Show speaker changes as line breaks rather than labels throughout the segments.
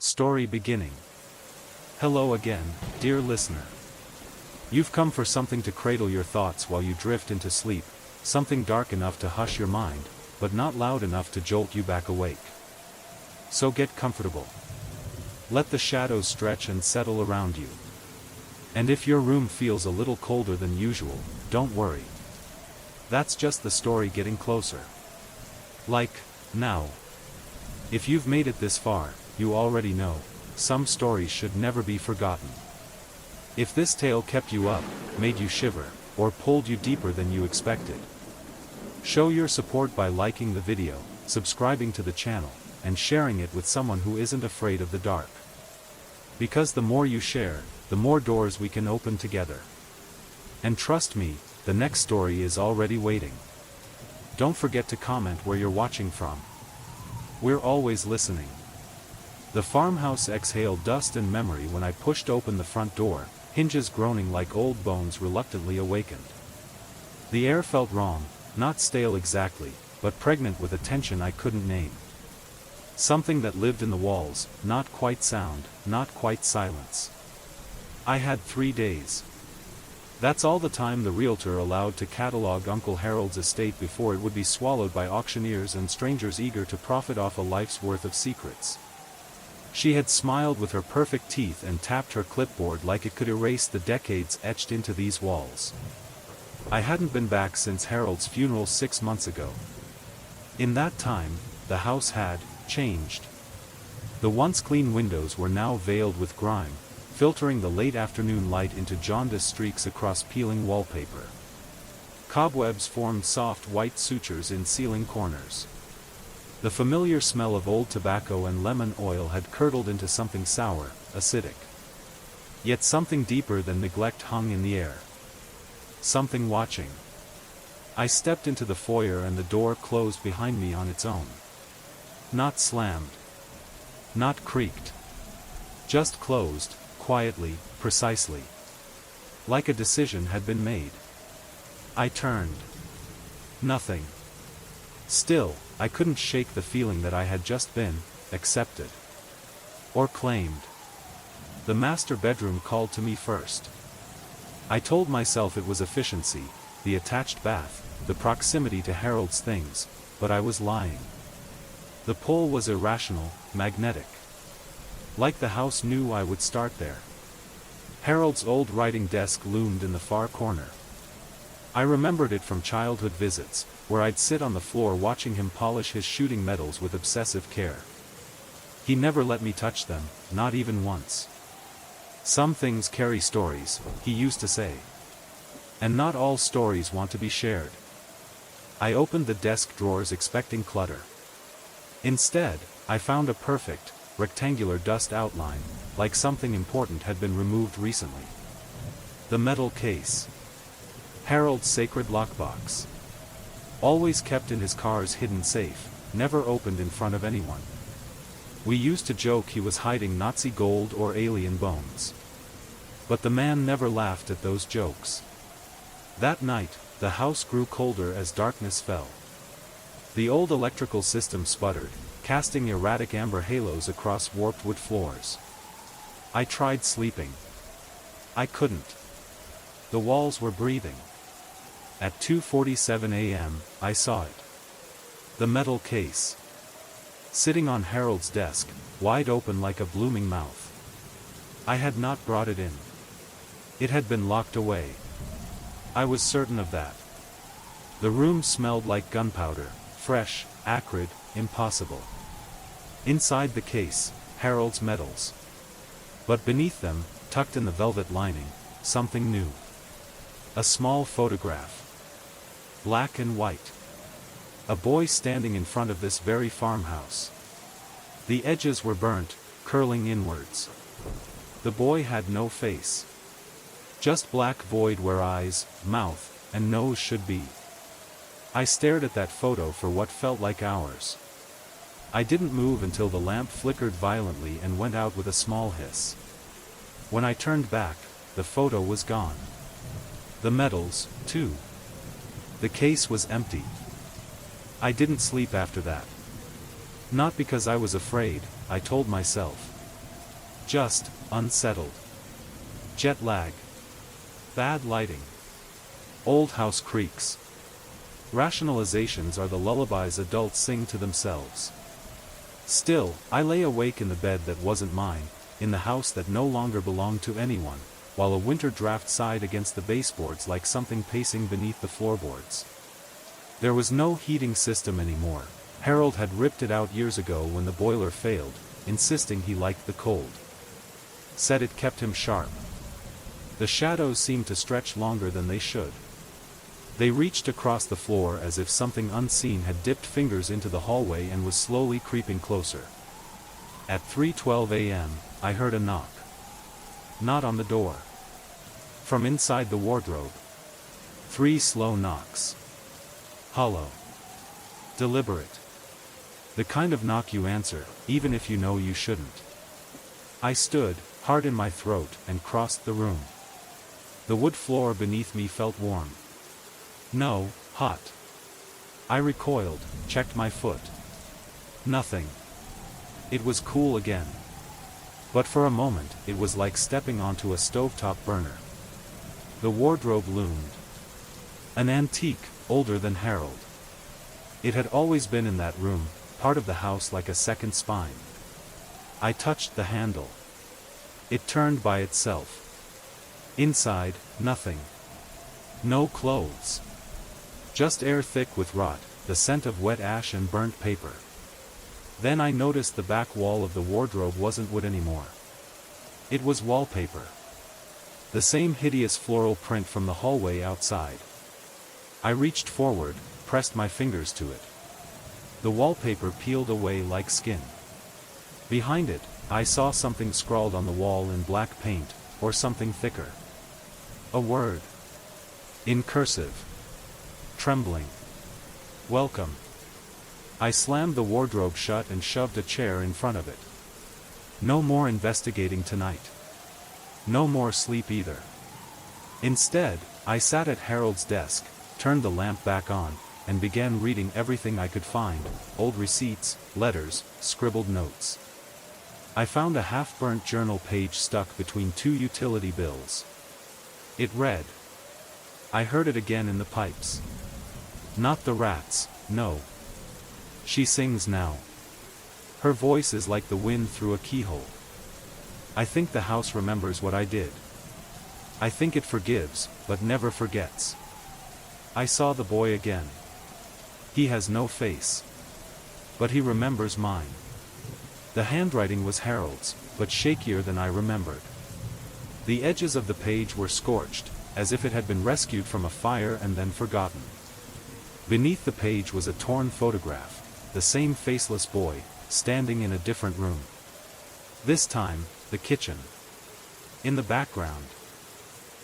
Story beginning. Hello again, dear listener. You've come for something to cradle your thoughts while you drift into sleep, something dark enough to hush your mind, but not loud enough to jolt you back awake. So get comfortable. Let the shadows stretch and settle around you. And if your room feels a little colder than usual, don't worry. That's just the story getting closer. Like, now. If you've made it this far, you already know, some stories should never be forgotten. If this tale kept you up, made you shiver, or pulled you deeper than you expected, show your support by liking the video, subscribing to the channel, and sharing it with someone who isn't afraid of the dark. Because the more you share, the more doors we can open together. And trust me, the next story is already waiting. Don't forget to comment where you're watching from. We're always listening. The farmhouse exhaled dust and memory when I pushed open the front door, hinges groaning like old bones reluctantly awakened. The air felt wrong, not stale exactly, but pregnant with a tension I couldn't name. Something that lived in the walls, not quite sound, not quite silence. I had 3 days. That's all the time the realtor allowed to catalog Uncle Harold's estate before it would be swallowed by auctioneers and strangers eager to profit off a life's worth of secrets. She had smiled with her perfect teeth and tapped her clipboard like it could erase the decades etched into these walls. I hadn't been back since Harold's funeral 6 months ago. In that time, the house had changed. The once clean windows were now veiled with grime, filtering the late afternoon light into jaundiced streaks across peeling wallpaper. Cobwebs formed soft white sutures in ceiling corners. The familiar smell of old tobacco and lemon oil had curdled into something sour, acidic. Yet something deeper than neglect hung in the air. Something watching. I stepped into the foyer and the door closed behind me on its own. Not slammed. Not creaked. Just closed, quietly, precisely. Like a decision had been made. I turned. Nothing. Still, I couldn't shake the feeling that I had just been accepted. Or claimed. The master bedroom called to me first. I told myself it was efficiency, the attached bath, the proximity to Harold's things, but I was lying. The pull was irrational, magnetic. Like the house knew I would start there. Harold's old writing desk loomed in the far corner. I remembered it from childhood visits, where I'd sit on the floor watching him polish his shooting medals with obsessive care. He never let me touch them, not even once. Some things carry stories, he used to say. And not all stories want to be shared. I opened the desk drawers expecting clutter. Instead, I found a perfect, rectangular dust outline, like something important had been removed recently. The metal case. Harold's sacred lockbox. Always kept in his car's hidden safe, never opened in front of anyone. We used to joke he was hiding Nazi gold or alien bones. But the man never laughed at those jokes. That night, the house grew colder as darkness fell. The old electrical system sputtered, casting erratic amber halos across warped wood floors. I tried sleeping. I couldn't. The walls were breathing. At 2:47 a.m., I saw it. The metal case. Sitting on Harold's desk, wide open like a blooming mouth. I had not brought it in. It had been locked away. I was certain of that. The room smelled like gunpowder, fresh, acrid, impossible. Inside the case, Harold's medals. But beneath them, tucked in the velvet lining, something new. A small photograph. Black and white. A boy standing in front of this very farmhouse. The edges were burnt, curling inwards. The boy had no face. Just black void where eyes, mouth, and nose should be. I stared at that photo for what felt like hours. I didn't move until the lamp flickered violently and went out with a small hiss. When I turned back, the photo was gone. The medals, too. The case was empty. I didn't sleep after that. Not because I was afraid, I told myself. Just, unsettled. Jet lag. Bad lighting. Old house creaks. Rationalizations are the lullabies adults sing to themselves. Still, I lay awake in the bed that wasn't mine, in the house that no longer belonged to anyone, while a winter draft sighed against the baseboards like something pacing beneath the floorboards. There was no heating system anymore. Harold had ripped it out years ago when the boiler failed, insisting he liked the cold. Said it kept him sharp. The shadows seemed to stretch longer than they should. They reached across the floor as if something unseen had dipped fingers into the hallway and was slowly creeping closer. At 3:12 a.m., I heard a knock. Not on the door. From inside the wardrobe. 3 slow knocks. Hollow. Deliberate. The kind of knock you answer, even if you know you shouldn't. I stood, heart in my throat, and crossed the room. The wood floor beneath me felt warm. No, hot. I recoiled, checked my foot. Nothing. It was cool again. But for a moment, it was like stepping onto a stovetop burner. The wardrobe loomed. An antique, older than Harold. It had always been in that room, part of the house like a second spine. I touched the handle. It turned by itself. Inside, nothing. No clothes. Just air thick with rot, the scent of wet ash and burnt paper. Then I noticed the back wall of the wardrobe wasn't wood anymore. It was wallpaper. The same hideous floral print from the hallway outside. I reached forward, pressed my fingers to it. The wallpaper peeled away like skin. Behind it, I saw something scrawled on the wall in black paint, or something thicker. A word. In cursive. Trembling. Welcome. I slammed the wardrobe shut and shoved a chair in front of it. No more investigating tonight. No more sleep either. Instead, I sat at Harold's desk, turned the lamp back on, and began reading everything I could find, old receipts, letters, scribbled notes. I found a half-burnt journal page stuck between 2 utility bills. It read. I heard it again in the pipes. Not the rats, no. She sings now. Her voice is like the wind through a keyhole. I think the house remembers what I did. I think it forgives, but never forgets. I saw the boy again. He has no face. But he remembers mine. The handwriting was Harold's, but shakier than I remembered. The edges of the page were scorched, as if it had been rescued from a fire and then forgotten. Beneath the page was a torn photograph, the same faceless boy, standing in a different room. This time, the kitchen. In the background.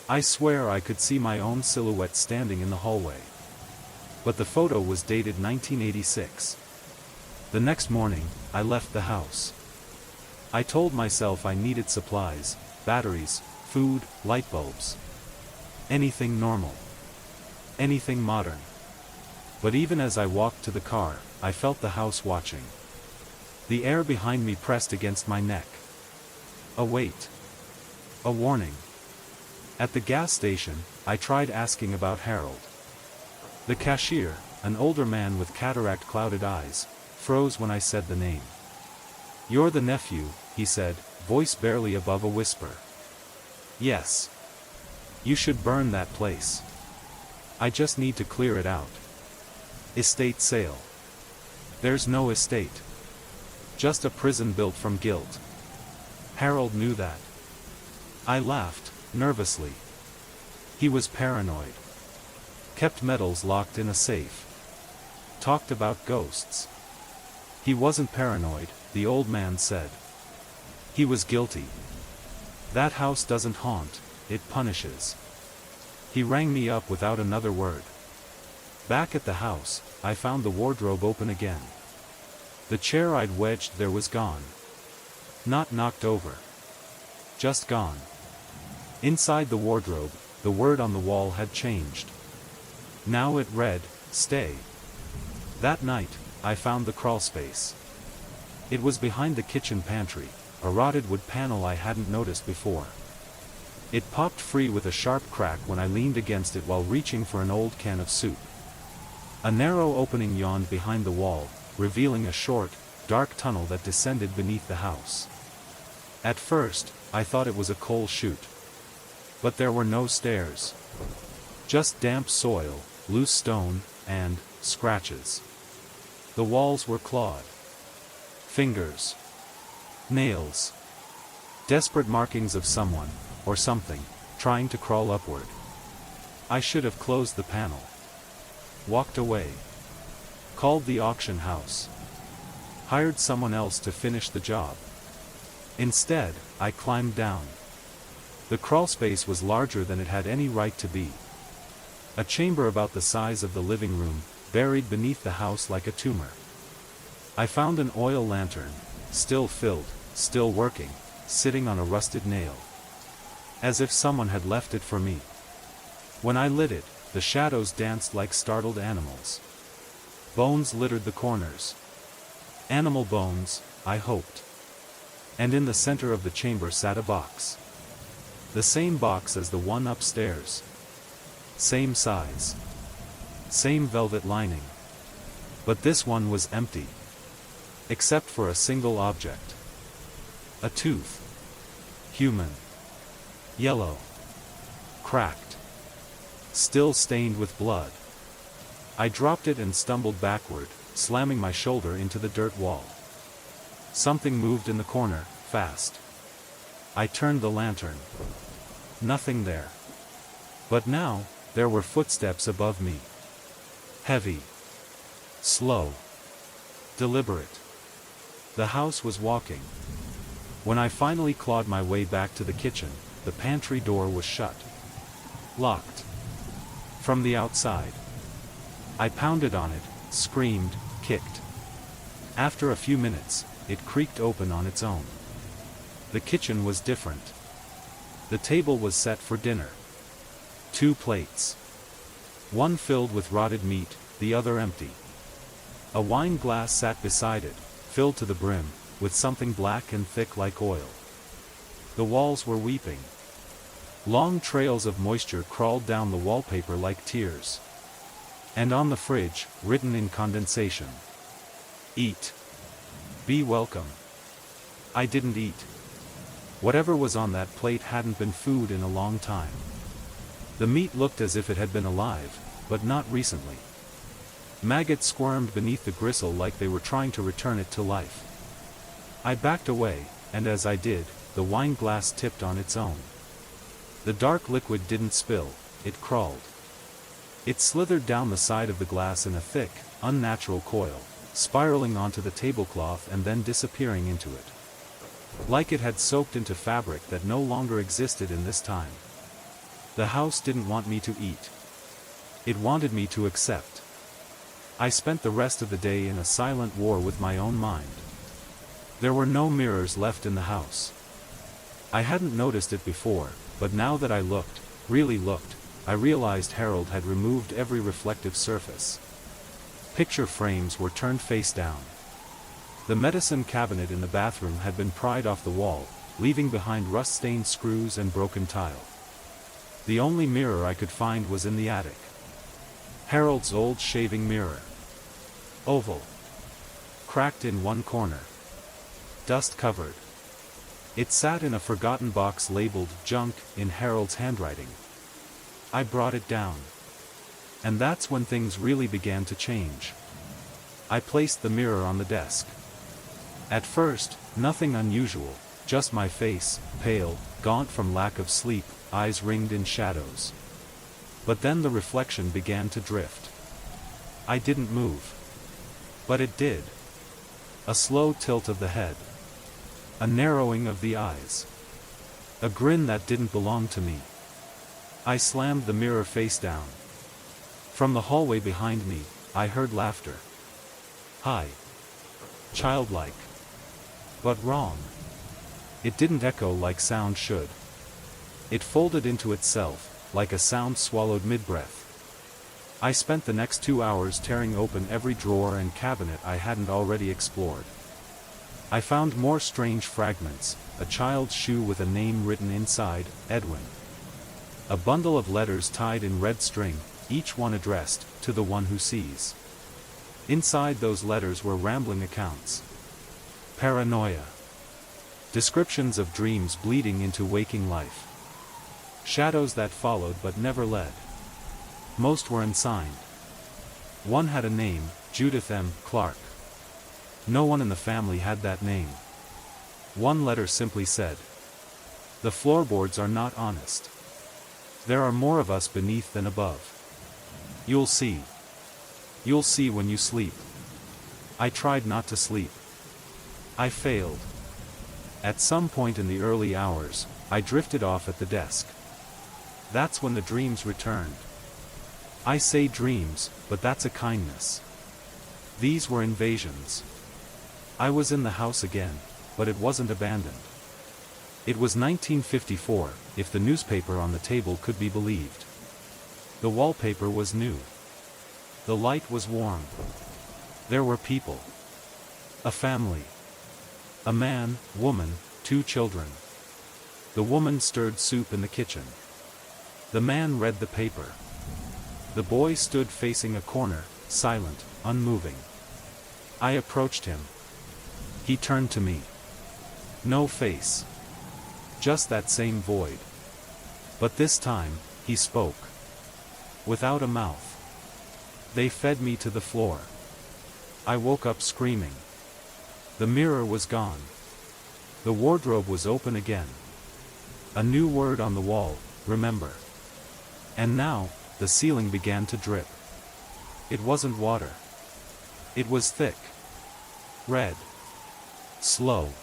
I swear I could see my own silhouette standing in the hallway. But the photo was dated 1986. The next morning, I left the house. I told myself I needed supplies, batteries, food, light bulbs. Anything normal. Anything modern. But even as I walked to the car, I felt the house watching. The air behind me pressed against my neck. A wait. A warning. At the gas station, I tried asking about Harold. The cashier, an older man with cataract-clouded eyes, froze when I said the name. You're the nephew, he said, voice barely above a whisper. Yes. You should burn that place. I just need to clear it out. Estate sale. There's no estate. Just a prison built from guilt. Harold knew that. I laughed, nervously. He was paranoid. Kept medals locked in a safe. Talked about ghosts. He wasn't paranoid, the old man said. He was guilty. That house doesn't haunt, it punishes. He rang me up without another word. Back at the house, I found the wardrobe open again. The chair I'd wedged there was gone. Not knocked over. Just gone. Inside the wardrobe, the word on the wall had changed. Now it read, "Stay." That night, I found the crawlspace. It was behind the kitchen pantry, a rotted wood panel I hadn't noticed before. It popped free with a sharp crack when I leaned against it while reaching for an old can of soup. A narrow opening yawned behind the wall, revealing a short, dark tunnel that descended beneath the house. At first, I thought it was a coal chute. But there were no stairs. Just damp soil, loose stone, and scratches. The walls were clawed. Fingers. Nails. Desperate markings of someone, or something, trying to crawl upward. I should have closed the panel. Walked away. Called the auction house. Hired someone else to finish the job. Instead, I climbed down. The crawlspace was larger than it had any right to be. A chamber about the size of the living room, buried beneath the house like a tumor. I found an oil lantern, still filled, still working, sitting on a rusted nail. As if someone had left it for me. When I lit it, the shadows danced like startled animals. Bones littered the corners. Animal bones, I hoped. And in the center of the chamber sat a box. The same box as the one upstairs. Same size. Same velvet lining. But this one was empty. Except for a single object. A tooth. Human. Yellow. Cracked. Still stained with blood. I dropped it and stumbled backward, slamming my shoulder into the dirt wall. Something moved in the corner, fast. I turned the lantern. Nothing there. But now, there were footsteps above me. Heavy. Slow. Deliberate. The house was walking. When I finally clawed my way back to the kitchen, the pantry door was shut. Locked. From the outside. I pounded on it, screamed, kicked. After a few minutes, it creaked open on its own. The kitchen was different. The table was set for dinner. 2 plates. One filled with rotted meat, the other empty. A wine glass sat beside it, filled to the brim, with something black and thick like oil. The walls were weeping. Long trails of moisture crawled down the wallpaper like tears. And on the fridge, written in condensation. Eat. Be welcome. I didn't eat. Whatever was on that plate hadn't been food in a long time. The meat looked as if it had been alive, but not recently. Maggots squirmed beneath the gristle like they were trying to return it to life. I backed away, and as I did, the wine glass tipped on its own. The dark liquid didn't spill, it crawled. It slithered down the side of the glass in a thick, unnatural coil, spiraling onto the tablecloth and then disappearing into it. Like it had soaked into fabric that no longer existed in this time. The house didn't want me to eat. It wanted me to accept. I spent the rest of the day in a silent war with my own mind. There were no mirrors left in the house. I hadn't noticed it before, but now that I looked, really looked, I realized Harold had removed every reflective surface. Picture frames were turned face down. The medicine cabinet in the bathroom had been pried off the wall, leaving behind rust-stained screws and broken tile. The only mirror I could find was in the attic. Harold's old shaving mirror. Oval. Cracked in one corner. Dust-covered. It sat in a forgotten box labeled junk in Harold's handwriting. I brought it down. And that's when things really began to change. I placed the mirror on the desk. At first, nothing unusual, just my face, pale, gaunt from lack of sleep, eyes ringed in shadows. But then the reflection began to drift. I didn't move. But it did. A slow tilt of the head. A narrowing of the eyes. A grin that didn't belong to me. I slammed the mirror face down. From the hallway behind me, I heard laughter. High. Childlike. But wrong. It didn't echo like sound should. It folded into itself, like a sound swallowed mid-breath. I spent the next 2 hours tearing open every drawer and cabinet I hadn't already explored. I found more strange fragments, a child's shoe with a name written inside, Edwin. A bundle of letters tied in red string, each one addressed, to the one who sees. Inside those letters were rambling accounts. Paranoia. Descriptions of dreams bleeding into waking life. Shadows that followed but never led. Most were unsigned. One had a name, Judith M. Clark. No one in the family had that name. One letter simply said, "The floorboards are not honest. There are more of us beneath than above. You'll see. You'll see when you sleep." I tried not to sleep. I failed. At some point in the early hours, I drifted off at the desk. That's when the dreams returned. I say dreams, but that's a kindness. These were invasions. I was in the house again, but it wasn't abandoned. It was 1954, if the newspaper on the table could be believed. The wallpaper was new. The light was warm. There were people. A family. A man, woman, 2 children. The woman stirred soup in the kitchen. The man read the paper. The boy stood facing a corner, silent, unmoving. I approached him. He turned to me. No face. Just that same void. But this time, he spoke. Without a mouth. They fed me to the floor. I woke up screaming. The mirror was gone. The wardrobe was open again. A new word on the wall, remember. And now, the ceiling began to drip. It wasn't water. It was thick. Red. Slow.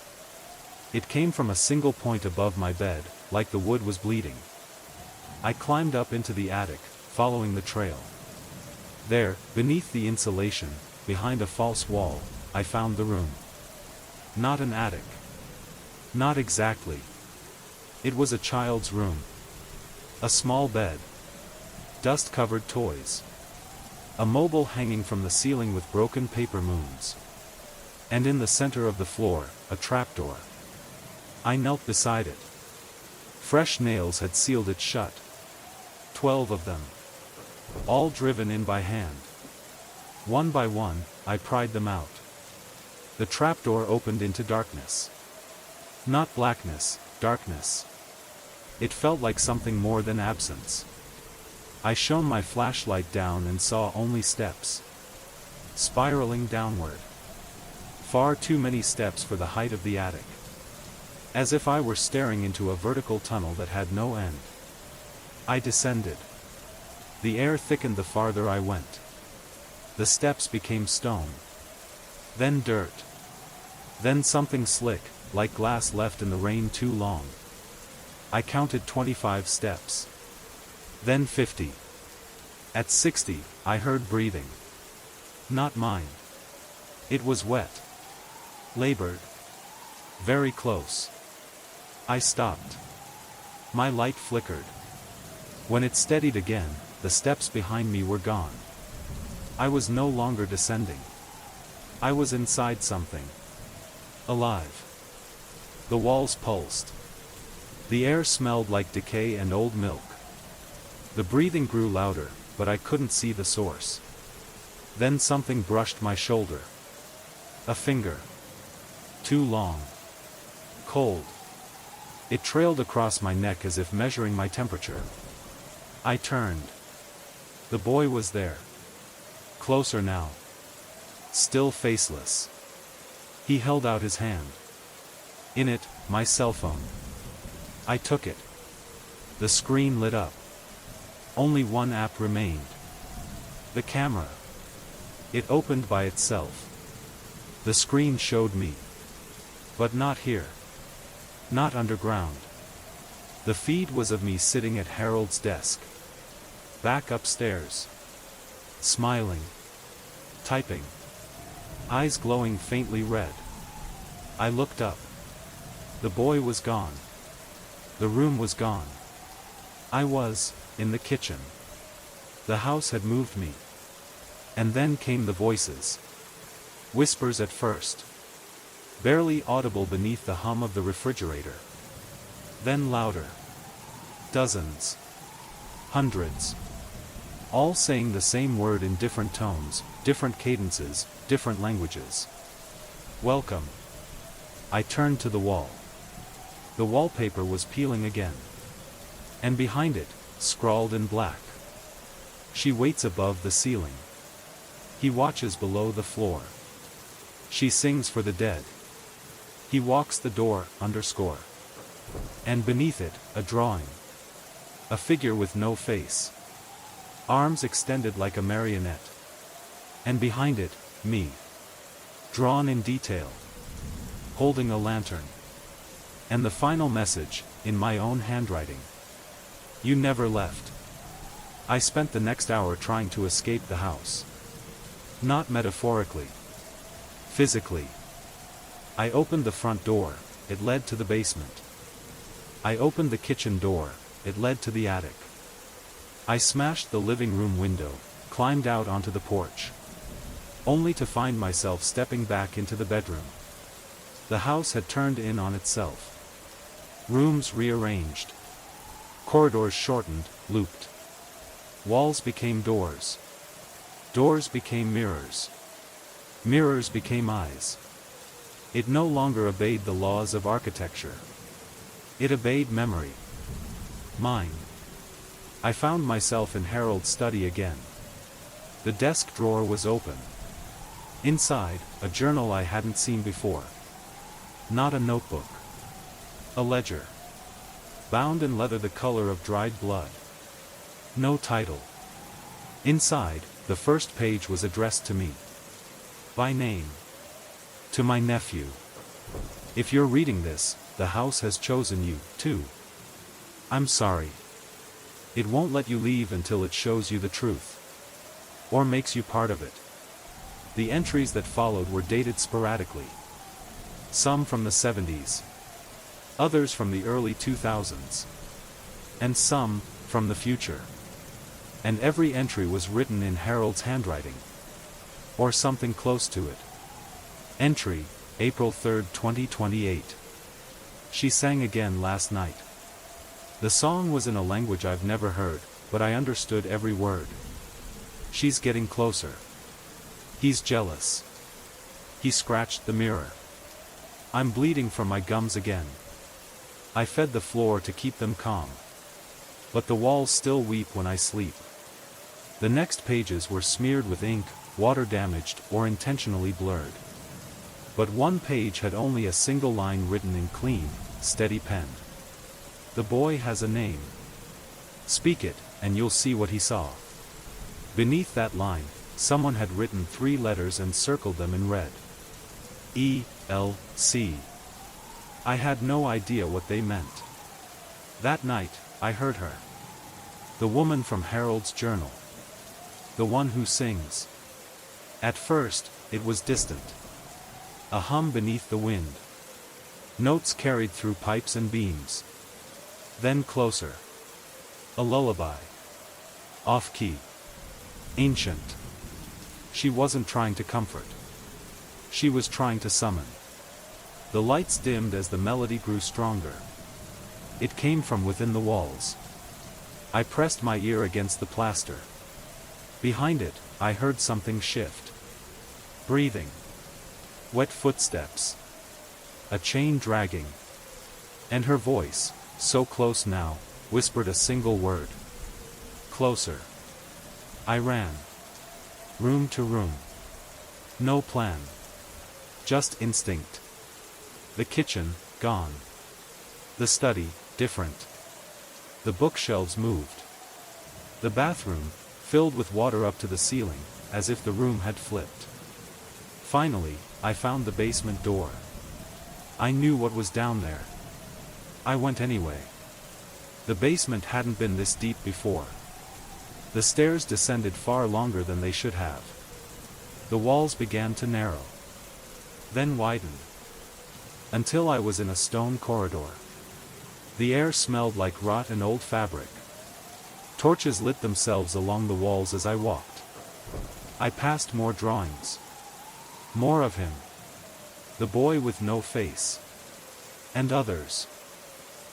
It came from a single point above my bed, like the wood was bleeding. I climbed up into the attic, following the trail. There, beneath the insulation, behind a false wall, I found the room. Not an attic. Not exactly. It was a child's room. A small bed. Dust-covered toys. A mobile hanging from the ceiling with broken paper moons. And in the center of the floor, a trapdoor. I knelt beside it. Fresh nails had sealed it shut. 12 of them. All driven in by hand. One by one, I pried them out. The trapdoor opened into darkness. Not blackness, darkness. It felt like something more than absence. I shone my flashlight down and saw only steps. Spiraling downward. Far too many steps for the height of the attic. As if I were staring into a vertical tunnel that had no end. I descended. The air thickened the farther I went. The steps became stone. Then dirt. Then something slick, like glass left in the rain too long. I counted 25 steps. Then 50. At 60, I heard breathing. Not mine. It was wet. Labored. Very close. I stopped. My light flickered. When it steadied again, the steps behind me were gone. I was no longer descending. I was inside something. Alive. The walls pulsed. The air smelled like decay and old milk. The breathing grew louder, but I couldn't see the source. Then something brushed my shoulder. A finger. Too long. Cold. It trailed across my neck as if measuring my temperature. I turned. The boy was there. Closer now. Still faceless. He held out his hand. In it, my cell phone. I took it. The screen lit up. Only one app remained. The camera. It opened by itself. The screen showed me. But not here. Not underground. The feed was of me sitting at Harold's desk. Back upstairs. Smiling. Typing. Eyes glowing faintly red. I looked up. The boy was gone. The room was gone. I was, in the kitchen. The house had moved me. And then came the voices. Whispers at first. barely audible beneath the hum of the refrigerator. Then louder. Dozens. Hundreds. All saying the same word in different tones, different cadences, different languages. Welcome. I turned to the wall. The wallpaper was peeling again. And behind it, scrawled in black. She waits above the ceiling. He watches below the floor. She sings for the dead. He walks the door, underscore. And beneath it, a drawing. A figure with no face. Arms extended like a marionette. And behind it, me. Drawn in detail. Holding a lantern. And the final message, in my own handwriting. You never left. I spent the next hour trying to escape the house. Not metaphorically. Physically. I opened the front door, it led to the basement. I opened the kitchen door, it led to the attic. I smashed the living room window, climbed out onto the porch. Only to find myself stepping back into the bedroom. The house had turned in on itself. Rooms rearranged. Corridors shortened, looped. Walls became doors. Doors became mirrors. Mirrors became eyes. It no longer obeyed the laws of architecture. It obeyed memory. Mine. I found myself in Harold's study again. The desk drawer was open. Inside, a journal I hadn't seen before. Not a notebook. A ledger. Bound in leather the color of dried blood. No title. Inside, the first page was addressed to me. By name. To my nephew. If you're reading this, the house has chosen you, too. I'm sorry. It won't let you leave until it shows you the truth. Or makes you part of it. The entries that followed were dated sporadically. Some from the 70s. Others from the early 2000s. And some, from the future. And every entry was written in Harold's handwriting. Or something close to it. Entry, April 3, 2028. She sang again last night. The song was in a language I've never heard, but I understood every word. She's getting closer. He's jealous. He scratched the mirror. I'm bleeding from my gums again. I fed the floor to keep them calm. But the walls still weep when I sleep. The next pages were smeared with ink, water damaged or intentionally blurred. But one page had only a single line written in clean, steady pen. The boy has a name. Speak it, and you'll see what he saw. Beneath that line, someone had written 3 letters and circled them in red. E.L.C. I had no idea what they meant. That night, I heard her. The woman from Harold's journal. The one who sings. At first, it was distant. A hum beneath the wind. Notes carried through pipes and beams. Then closer. A lullaby. Off-key. Ancient. She wasn't trying to comfort. She was trying to summon. The lights dimmed as the melody grew stronger. It came from within the walls. I pressed my ear against the plaster. Behind it, I heard something shift. Breathing. Wet footsteps. A chain dragging. And her voice, so close now, whispered a single word. Closer. I ran. Room to room. No plan. Just instinct. The kitchen, gone. The study, different. The bookshelves moved. The bathroom, filled with water up to the ceiling, as if the room had flipped. Finally, I found the basement door. I knew what was down there. I went anyway. The basement hadn't been this deep before. The stairs descended far longer than they should have. The walls began to narrow. Then widened. Until I was in a stone corridor. The air smelled like rot and old fabric. Torches lit themselves along the walls as I walked. I passed more drawings. More of him. The boy with no face. And others.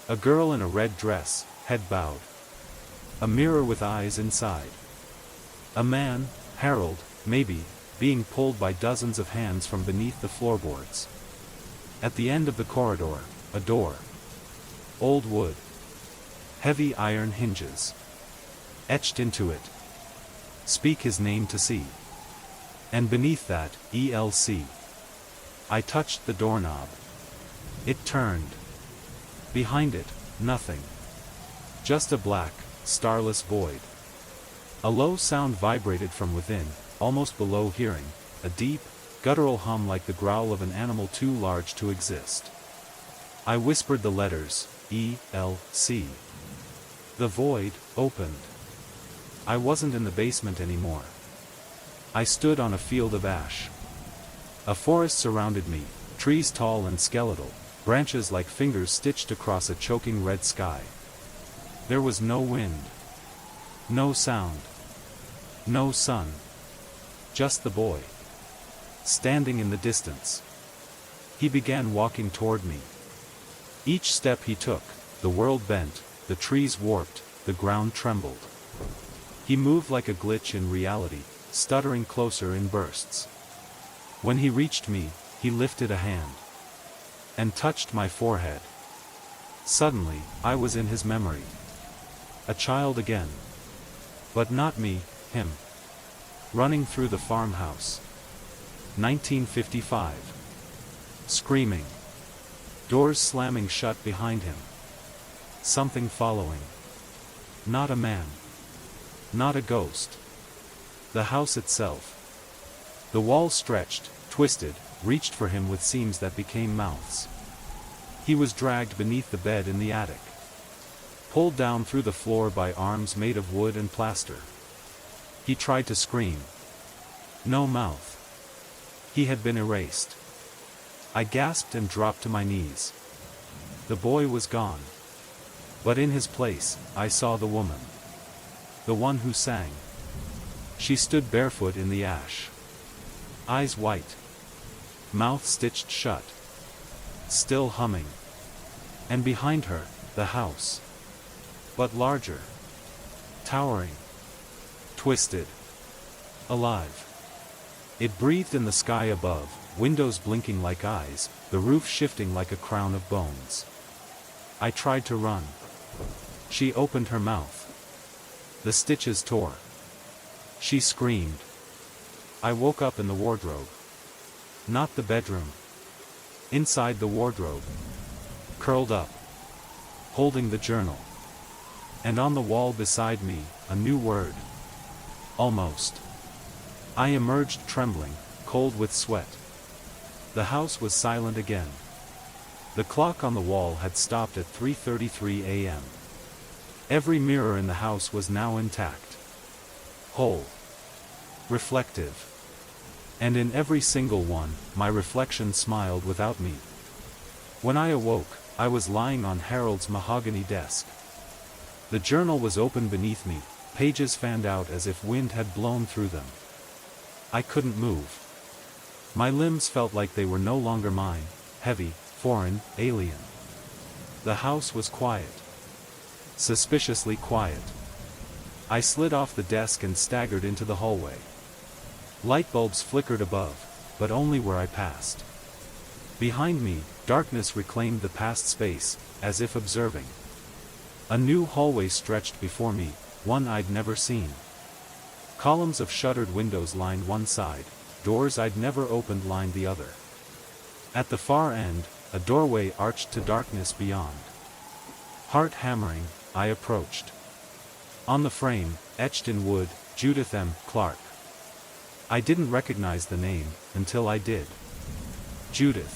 A girl in a red dress, head bowed. A mirror with eyes inside. A man, Harold, maybe, being pulled by dozens of hands from beneath the floorboards. At the end of the corridor, a door. Old wood. Heavy iron hinges. Etched into it. Speak his name to see. And beneath that, ELC. I touched the doorknob. It turned. Behind it, nothing. Just a black, starless void. A low sound vibrated from within, almost below hearing, a deep, guttural hum like the growl of an animal too large to exist. I whispered the letters, E-L-C. The void opened. I wasn't in the basement anymore. I stood on a field of ash. A forest surrounded me, trees tall and skeletal, branches like fingers stitched across a choking red sky. There was no wind. No sound. No sun. Just the boy. Standing in the distance. He began walking toward me. Each step he took, the world bent, the trees warped, the ground trembled. He moved like a glitch in reality, stuttering closer in bursts. When he reached me, he lifted a hand. And touched my forehead. Suddenly, I was in his memory. A child again. But not me, him. Running through the farmhouse. 1955. Screaming. Doors slamming shut behind him. Something following. Not a man. Not a ghost. The house itself. The wall stretched, twisted, reached for him with seams that became mouths. He was dragged beneath the bed in the attic. Pulled down through the floor by arms made of wood and plaster. He tried to scream. No mouth. He had been erased. I gasped and dropped to my knees. The boy was gone. But in his place, I saw the woman. The one who sang. She stood barefoot in the ash. Eyes white. Mouth stitched shut. Still humming. And behind her, the house. But larger. Towering. Twisted. Alive. It breathed in the sky above, windows blinking like eyes, the roof shifting like a crown of bones. I tried to run. She opened her mouth. The stitches tore. She screamed. I woke up in the wardrobe. Not the bedroom. Inside the wardrobe. Curled up. Holding the journal. And on the wall beside me, a new word. Almost. I emerged trembling, cold with sweat. The house was silent again. The clock on the wall had stopped at 3:33 a.m. Every mirror in the house was now intact. Whole. Reflective. And in every single one, my reflection smiled without me. When I awoke, I was lying on Harold's mahogany desk. The journal was open beneath me, pages fanned out as if wind had blown through them. I couldn't move. My limbs felt like they were no longer mine, heavy, foreign, alien. The house was quiet. Suspiciously quiet. I slid off the desk and staggered into the hallway. Light bulbs flickered above, but only where I passed. Behind me, darkness reclaimed the past space, as if observing. A new hallway stretched before me, one I'd never seen. Columns of shuttered windows lined one side, doors I'd never opened lined the other. At the far end, a doorway arched to darkness beyond. Heart hammering, I approached. On the frame, etched in wood, Judith M. Clark. I didn't recognize the name, until I did. Judith.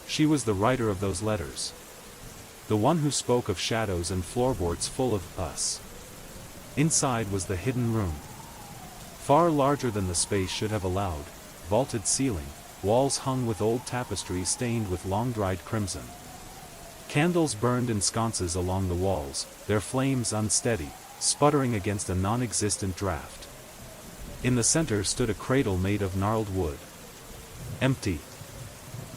She was the writer of those letters. The one who spoke of shadows and floorboards full of us. Inside was the hidden room. Far larger than the space should have allowed, vaulted ceiling, walls hung with old tapestry stained with long-dried crimson. Candles burned in sconces along the walls, their flames unsteady, sputtering against a non-existent draft. In the center stood a cradle made of gnarled wood. Empty.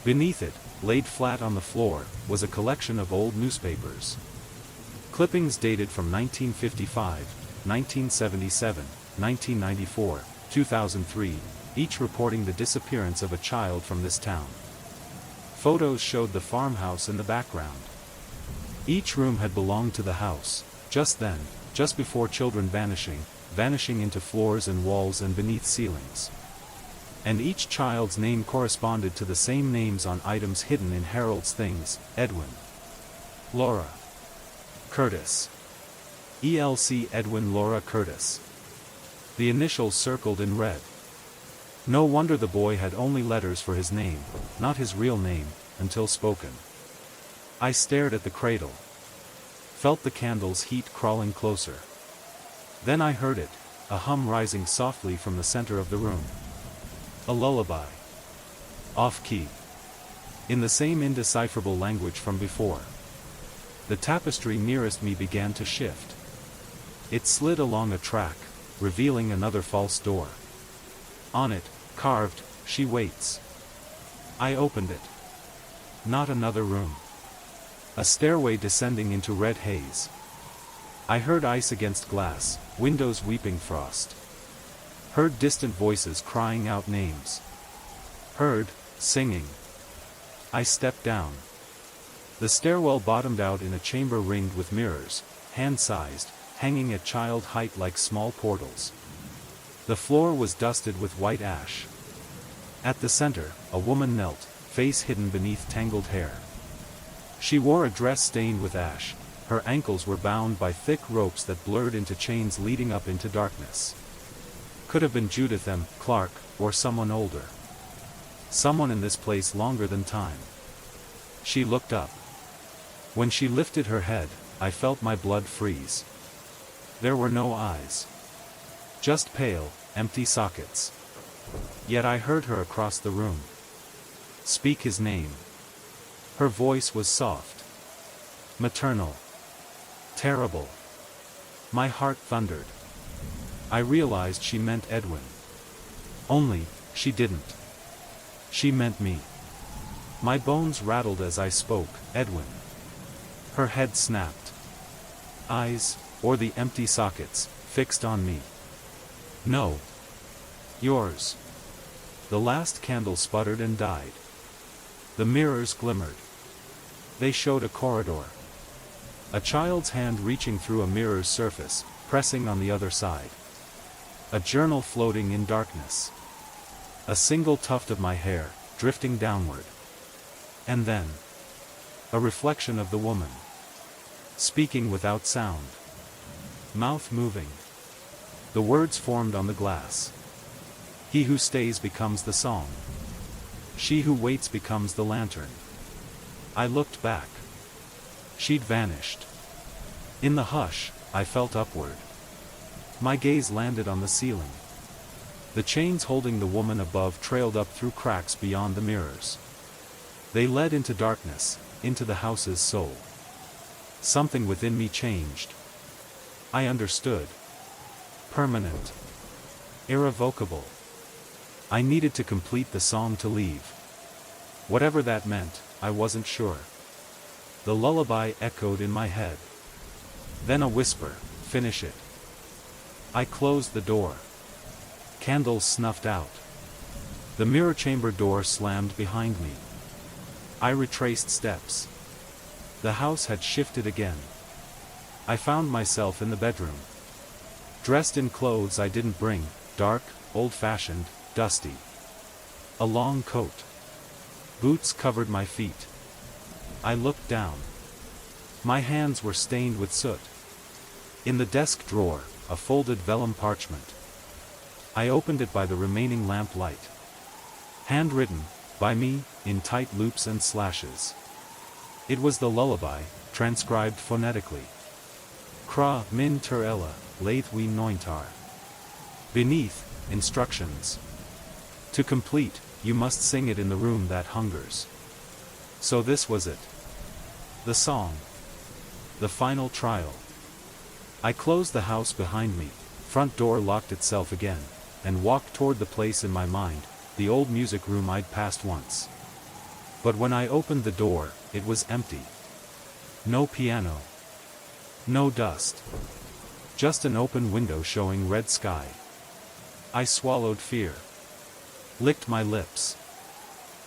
Beneath it, laid flat on the floor, was a collection of old newspapers. Clippings dated from 1955, 1977, 1994, 2003, each reporting the disappearance of a child from this town. Photos showed the farmhouse in the background. Each room had belonged to the house, just then, just before children vanishing into floors and walls and beneath ceilings. And each child's name corresponded to the same names on items hidden in Harold's things: Edwin, Laura, Curtis. ELC Edwin Laura Curtis. The initials circled in red. No wonder the boy had only letters for his name, not his real name, until spoken. I stared at the cradle. Felt the candle's heat crawling closer. Then I heard it, a hum rising softly from the center of the room. A lullaby. Off-key. In the same indecipherable language from before. The tapestry nearest me began to shift. It slid along a track, revealing another false door. On it, carved, "She waits." I opened it. Not another room. A stairway descending into red haze. I heard ice against glass, windows weeping frost. Heard distant voices crying out names. Heard, singing. I stepped down. The stairwell bottomed out in a chamber ringed with mirrors, hand-sized, hanging at child height like small portals. The floor was dusted with white ash. At the center, a woman knelt, face hidden beneath tangled hair. She wore a dress stained with ash. Her ankles were bound by thick ropes that blurred into chains leading up into darkness. Could have been Judith M. Clark, or someone older. Someone in this place longer than time. She looked up. When she lifted her head, I felt my blood freeze. There were no eyes. Just pale, empty sockets. Yet I heard her across the room. Speak his name. Her voice was soft. Maternal. Terrible. My heart thundered. I realized she meant Edwin. Only, she didn't. She meant me. My bones rattled as I spoke, "Edwin." Her head snapped. Eyes, or the empty sockets, fixed on me. "No. Yours." The last candle sputtered and died. The mirrors glimmered. They showed a corridor. A child's hand reaching through a mirror's surface, pressing on the other side. A journal floating in darkness. A single tuft of my hair, drifting downward. And then, a reflection of the woman. Speaking without sound. Mouth moving. The words formed on the glass. He who stays becomes the song. She who waits becomes the lantern. I looked back. She'd vanished. In the hush, I felt upward. My gaze landed on the ceiling. The chains holding the woman above trailed up through cracks beyond the mirrors. They led into darkness, into the house's soul. Something within me changed. I understood. Permanent. Irrevocable. I needed to complete the song to leave. Whatever that meant, I wasn't sure. The lullaby echoed in my head. Then a whisper, "Finish it." I closed the door. Candles snuffed out. The mirror chamber door slammed behind me. I retraced steps. The house had shifted again. I found myself in the bedroom. Dressed in clothes I didn't bring, dark, old-fashioned, dusty. A long coat. Boots covered my feet. I looked down. My hands were stained with soot. In the desk drawer, a folded vellum parchment. I opened it by the remaining lamp light. Handwritten, by me, in tight loops and slashes. It was the lullaby, transcribed phonetically. Kra min ter ella, laith we nointar. Beneath, instructions. To complete, you must sing it in the room that hungers. So this was it. The song. The final trial. I closed the house behind me, front door locked itself again, and walked toward the place in my mind, the old music room I'd passed once. But when I opened the door, it was empty. No piano. No dust. Just an open window showing red sky. I swallowed fear. Licked my lips.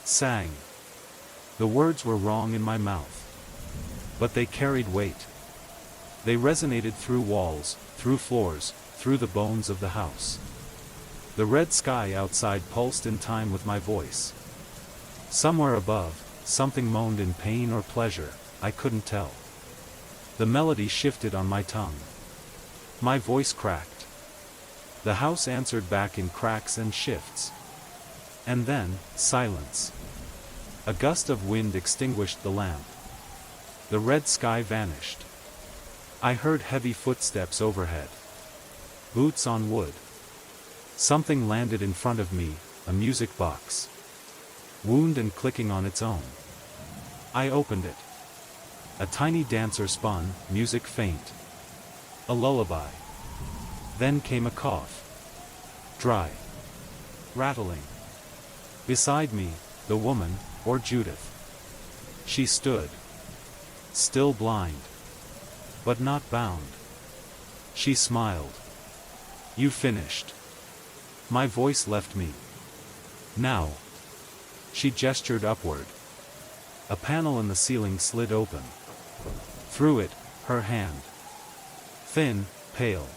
Sang. The words were wrong in my mouth. But they carried weight. They resonated through walls, through floors, through the bones of the house. The red sky outside pulsed in time with my voice. Somewhere above, something moaned in pain or pleasure, I couldn't tell. The melody shifted on my tongue. My voice cracked. The house answered back in cracks and shifts. And then, silence. A gust of wind extinguished the lamp. The red sky vanished. I heard heavy footsteps overhead. Boots on wood. Something landed in front of me, a music box. Wound and clicking on its own. I opened it. A tiny dancer spun, music faint. A lullaby. Then came a cough. Dry. Rattling. Beside me, the woman, or Judith. She stood. Still blind. But not bound. She smiled. You finished. My voice left me. Now. She gestured upward. A panel in the ceiling slid open. Through it, her hand. Thin, pale.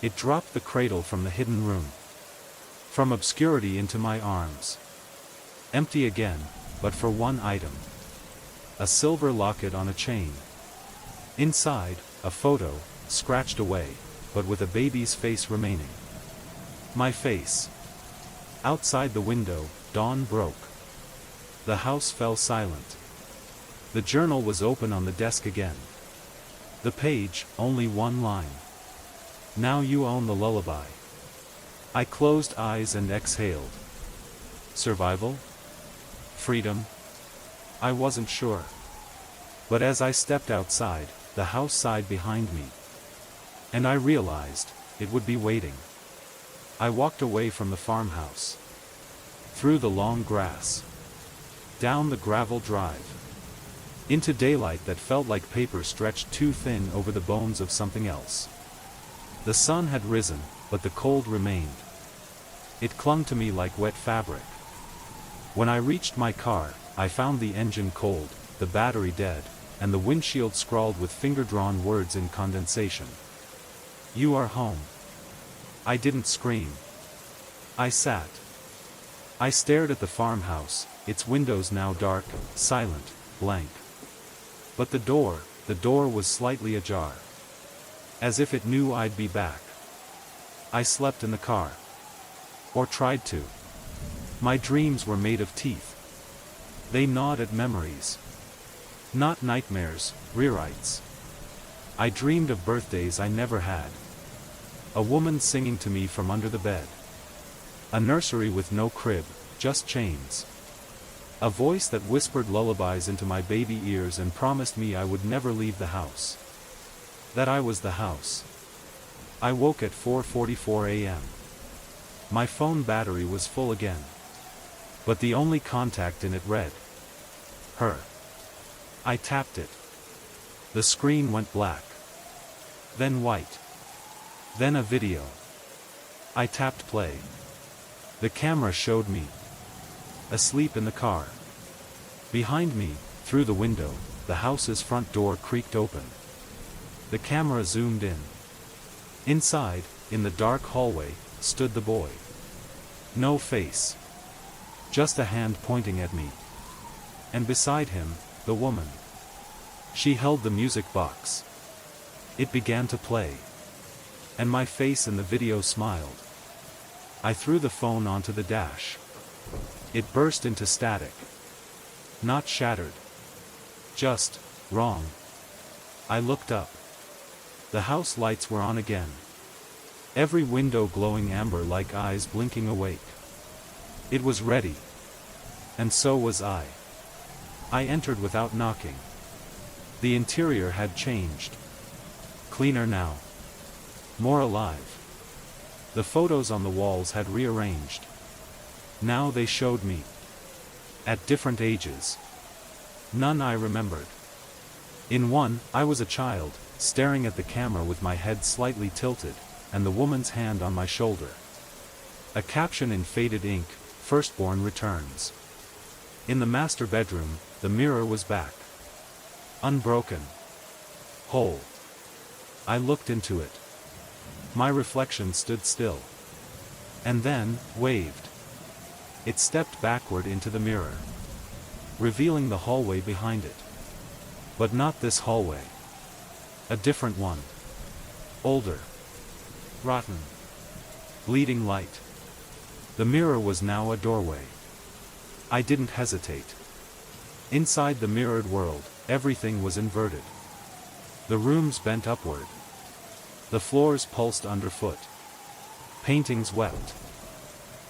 It dropped the cradle from the hidden room. From obscurity into my arms. Empty again, but for one item. A silver locket on a chain. Inside, a photo, scratched away, but with a baby's face remaining. My face. Outside the window, dawn broke. The house fell silent. The journal was open on the desk again. The page, only one line. Now you own the lullaby. I closed eyes and exhaled. Survival? Freedom? I wasn't sure. But as I stepped outside, the house sighed behind me. And I realized, it would be waiting. I walked away from the farmhouse. Through the long grass. Down the gravel drive. Into daylight that felt like paper stretched too thin over the bones of something else. The sun had risen, but the cold remained. It clung to me like wet fabric. When I reached my car, I found the engine cold, the battery dead, and the windshield scrawled with finger-drawn words in condensation. You are home. I didn't scream. I sat. I stared at the farmhouse, its windows now dark, silent, blank. But the door was slightly ajar. As if it knew I'd be back. I slept in the car. Or tried to. My dreams were made of teeth. They gnawed at memories. Not nightmares, rewrites. I dreamed of birthdays I never had. A woman singing to me from under the bed. A nursery with no crib, just chains. A voice that whispered lullabies into my baby ears and promised me I would never leave the house. That I was the house. I woke at 4:44 a.m. My phone battery was full again. But the only contact in it read. Her. I tapped it. The screen went black. Then white. Then a video. I tapped play. The camera showed me. Asleep in the car. Behind me, through the window, the house's front door creaked open. The camera zoomed in. Inside, in the dark hallway, stood the boy. No face. Just a hand pointing at me. And beside him, the woman. She held the music box. It began to play. And my face in the video smiled. I threw the phone onto the dash. It burst into static. Not shattered. Just, wrong. I looked up. The house lights were on again. Every window glowing amber like eyes blinking awake. It was ready. And so was I. I entered without knocking. The interior had changed. Cleaner now. More alive. The photos on the walls had rearranged. Now they showed me. At different ages. None I remembered. In one, I was a child, staring at the camera with my head slightly tilted, and the woman's hand on my shoulder. A caption in faded ink, "Firstborn returns." In the master bedroom, the mirror was back. Unbroken. Whole. I looked into it. My reflection stood still. And then, waved. It stepped backward into the mirror, revealing the hallway behind it. But not this hallway. A different one. Older. Rotten. Bleeding light. The mirror was now a doorway. I didn't hesitate. Inside the mirrored world, everything was inverted. The rooms bent upward. The floors pulsed underfoot. Paintings wept.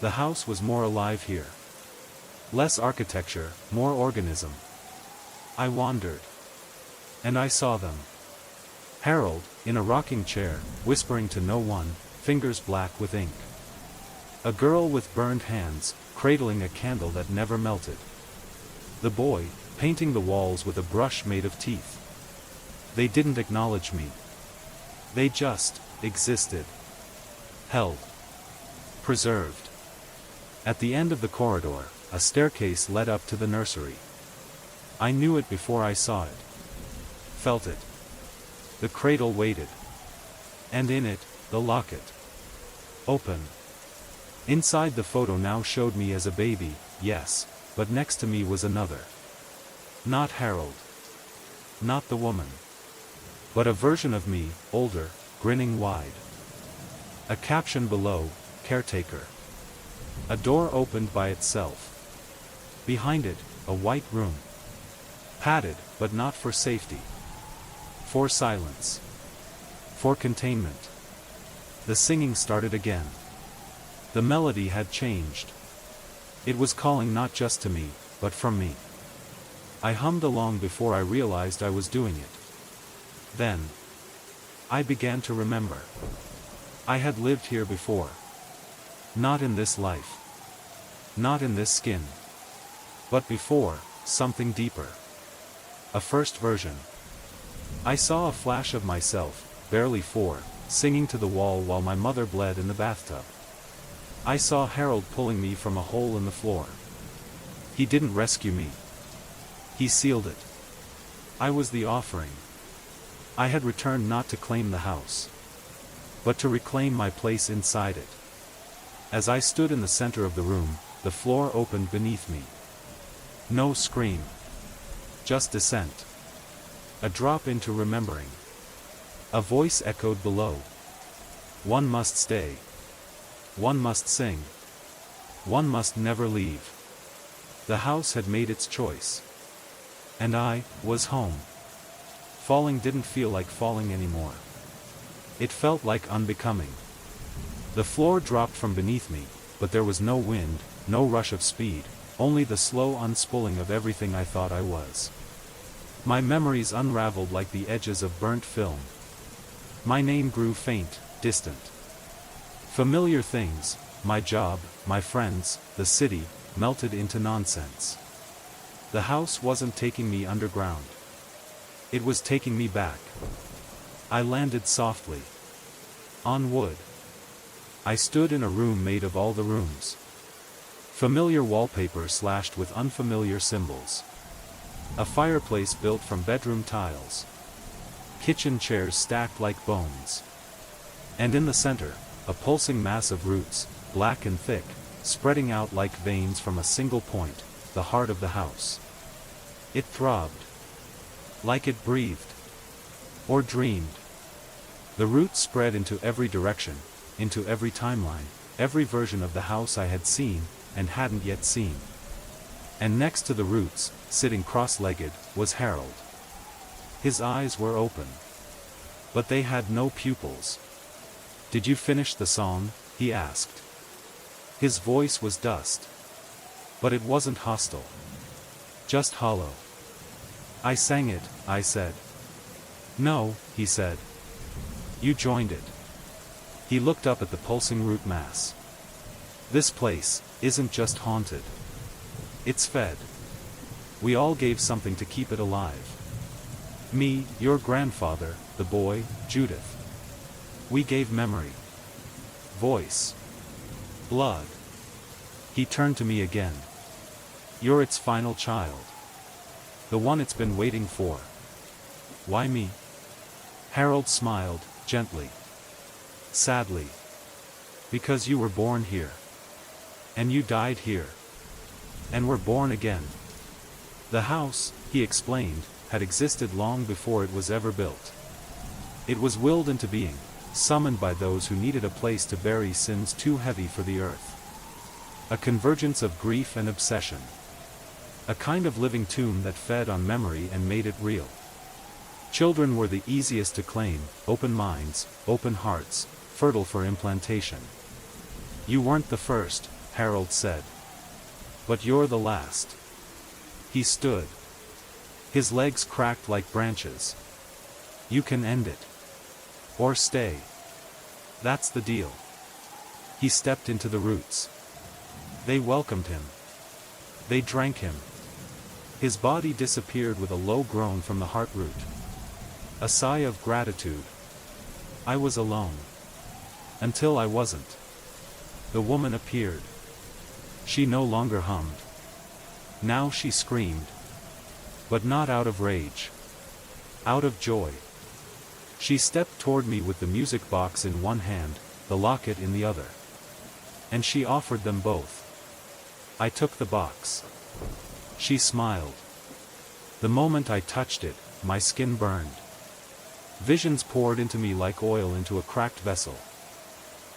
The house was more alive here. Less architecture, more organism. I wandered. And I saw them. Harold, in a rocking chair, whispering to no one, fingers black with ink. A girl with burned hands, cradling a candle that never melted. The boy, painting the walls with a brush made of teeth. They didn't acknowledge me. They just existed. Held. Preserved. At the end of the corridor, a staircase led up to the nursery. I knew it before I saw it. Felt it. The cradle waited. And in it, the locket. Open. Inside the photo now showed me as a baby, yes, but next to me was another. Not Harold. Not the woman. But a version of me, older, grinning wide. A caption below, "Caretaker." A door opened by itself. Behind it, a white room. Padded, but not for safety. For silence. For containment. The singing started again. The melody had changed. It was calling not just to me, but from me. I hummed along before I realized I was doing it. Then I began to remember. I had lived here before. Not in this life. Not in this skin. But before, something deeper. A first version. I saw a flash of myself, barely 4, singing to the wall while my mother bled in the bathtub. I saw Harold pulling me from a hole in the floor. He didn't rescue me. He sealed it. I was the offering. I had returned not to claim the house, but to reclaim my place inside it. As I stood in the center of the room, the floor opened beneath me. No scream. Just descent. A drop into remembering. A voice echoed below. One must stay. One must sing. One must never leave. The house had made its choice. And I was home. Falling didn't feel like falling anymore. It felt like unbecoming. The floor dropped from beneath me, but there was no wind, no rush of speed, only the slow unspooling of everything I thought I was. My memories unraveled like the edges of burnt film. My name grew faint, distant. Familiar things, my job, my friends, the city, melted into nonsense. The house wasn't taking me underground. It was taking me back. I landed softly. On wood. I stood in a room made of all the rooms. Familiar wallpaper slashed with unfamiliar symbols. A fireplace built from bedroom tiles. Kitchen chairs stacked like bones. And in the center, a pulsing mass of roots, black and thick, spreading out like veins from a single point, the heart of the house. It throbbed. Like it breathed. Or dreamed. The roots spread into every direction, into every timeline, every version of the house I had seen, and hadn't yet seen. And next to the roots, sitting cross-legged, was Harold. His eyes were open. But they had no pupils. "Did you finish the song?" he asked. His voice was dust. But it wasn't hostile. Just hollow. "I sang it," I said. "No," he said. "You joined it." He looked up at the pulsing root mass. "This place isn't just haunted. It's fed. We all gave something to keep it alive. Me, your grandfather, the boy, Judith. We gave memory. Voice. Blood. He turned to me again. You're its final child. The one it's been waiting for. Why me? Harold smiled, gently. Sadly. Because you were born here. And you died here. And were born again. The house, he explained, had existed long before it was ever built. It was willed into being, summoned by those who needed a place to bury sins too heavy for the earth. A convergence of grief and obsession. A kind of living tomb that fed on memory and made it real. Children were the easiest to claim, open minds, open hearts, fertile for implantation. You weren't the first, Harold said. But you're the last. He stood. His legs cracked like branches. You can end it. Or stay. That's the deal. He stepped into the roots. They welcomed him. They drank him. His body disappeared with a low groan from the heart root. A sigh of gratitude. I was alone. Until I wasn't. The woman appeared. She no longer hummed. Now she screamed. But not out of rage. Out of joy. She stepped toward me with the music box in one hand, the locket in the other. And she offered them both. I took the box. She smiled. The moment I touched it, my skin burned. Visions poured into me like oil into a cracked vessel.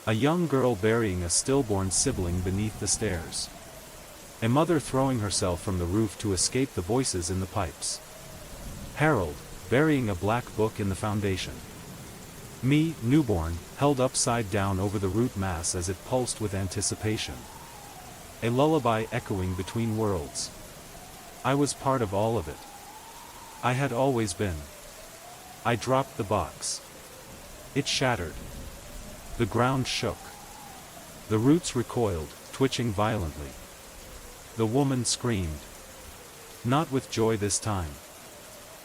A young girl burying a stillborn sibling beneath the stairs. A mother throwing herself from the roof to escape the voices in the pipes. Harold, burying a black book in the foundation. Me, newborn, held upside down over the root mass as it pulsed with anticipation. A lullaby echoing between worlds. I was part of all of it. I had always been. I dropped the box. It shattered. The ground shook. The roots recoiled, twitching violently. The woman screamed. Not with joy this time.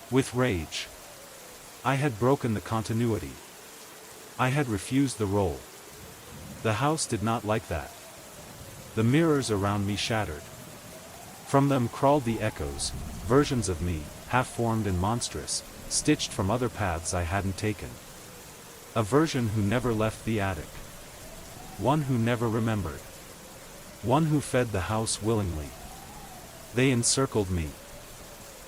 With rage. I had broken the continuity. I had refused the role. The house did not like that. The mirrors around me shattered. From them crawled the echoes, versions of me, half-formed and monstrous, stitched from other paths I hadn't taken. A version who never left the attic. One who never remembered. One who fed the house willingly. They encircled me.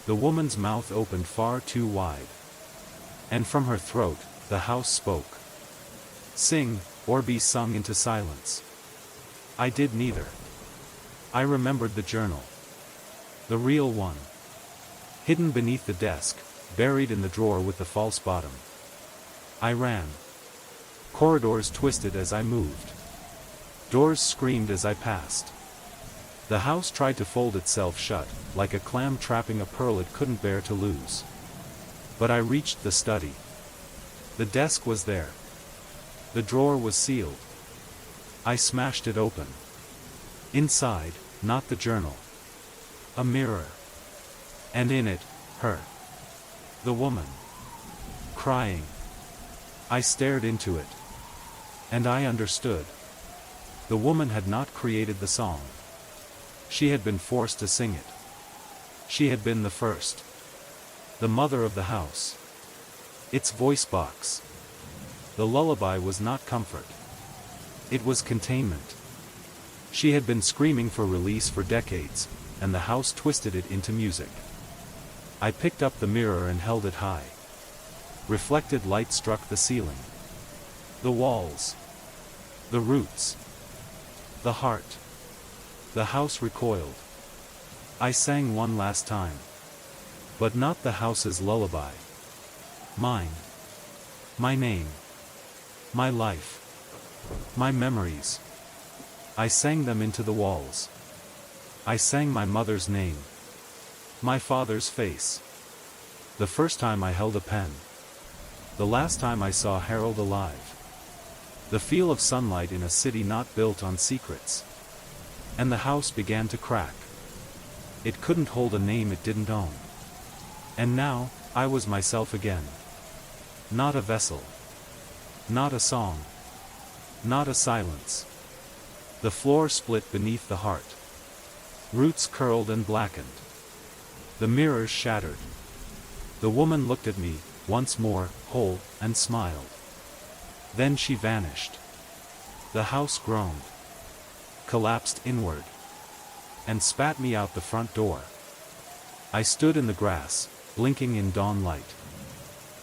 The woman's mouth opened far too wide. And from her throat, the house spoke. Sing, or be sung into silence. I did neither. I remembered the journal. The real one. Hidden beneath the desk, buried in the drawer with the false bottom. I ran. Corridors twisted as I moved. Doors screamed as I passed. The house tried to fold itself shut, like a clam trapping a pearl it couldn't bear to lose. But I reached the study. The desk was there. The drawer was sealed. I smashed it open. Inside, not the journal. A mirror. And in it, her. The woman. Crying. I stared into it. And I understood. The woman had not created the song. She had been forced to sing it. She had been the first. The mother of the house. Its voice box. The lullaby was not comfort. It was containment. She had been screaming for release for decades, and the house twisted it into music. I picked up the mirror and held it high. Reflected light struck the ceiling. The walls. The roots. The heart. The house recoiled. I sang one last time. But not the house's lullaby. Mine. My name. My life. My memories. I sang them into the walls. I sang my mother's name. My father's face. The first time I held a pen. The last time I saw Harold alive. The feel of sunlight in a city not built on secrets. And the house began to crack. it couldn't hold a name it didn't own. And now, I was myself again. Not a vessel. Not a song. Not a silence. The floor split beneath the heart. Roots curled and blackened. The mirrors shattered. The woman looked at me, once more, whole, and smiled. Then she vanished. The house groaned, collapsed inward, and spat me out the front door. I stood in the grass, blinking in dawn light.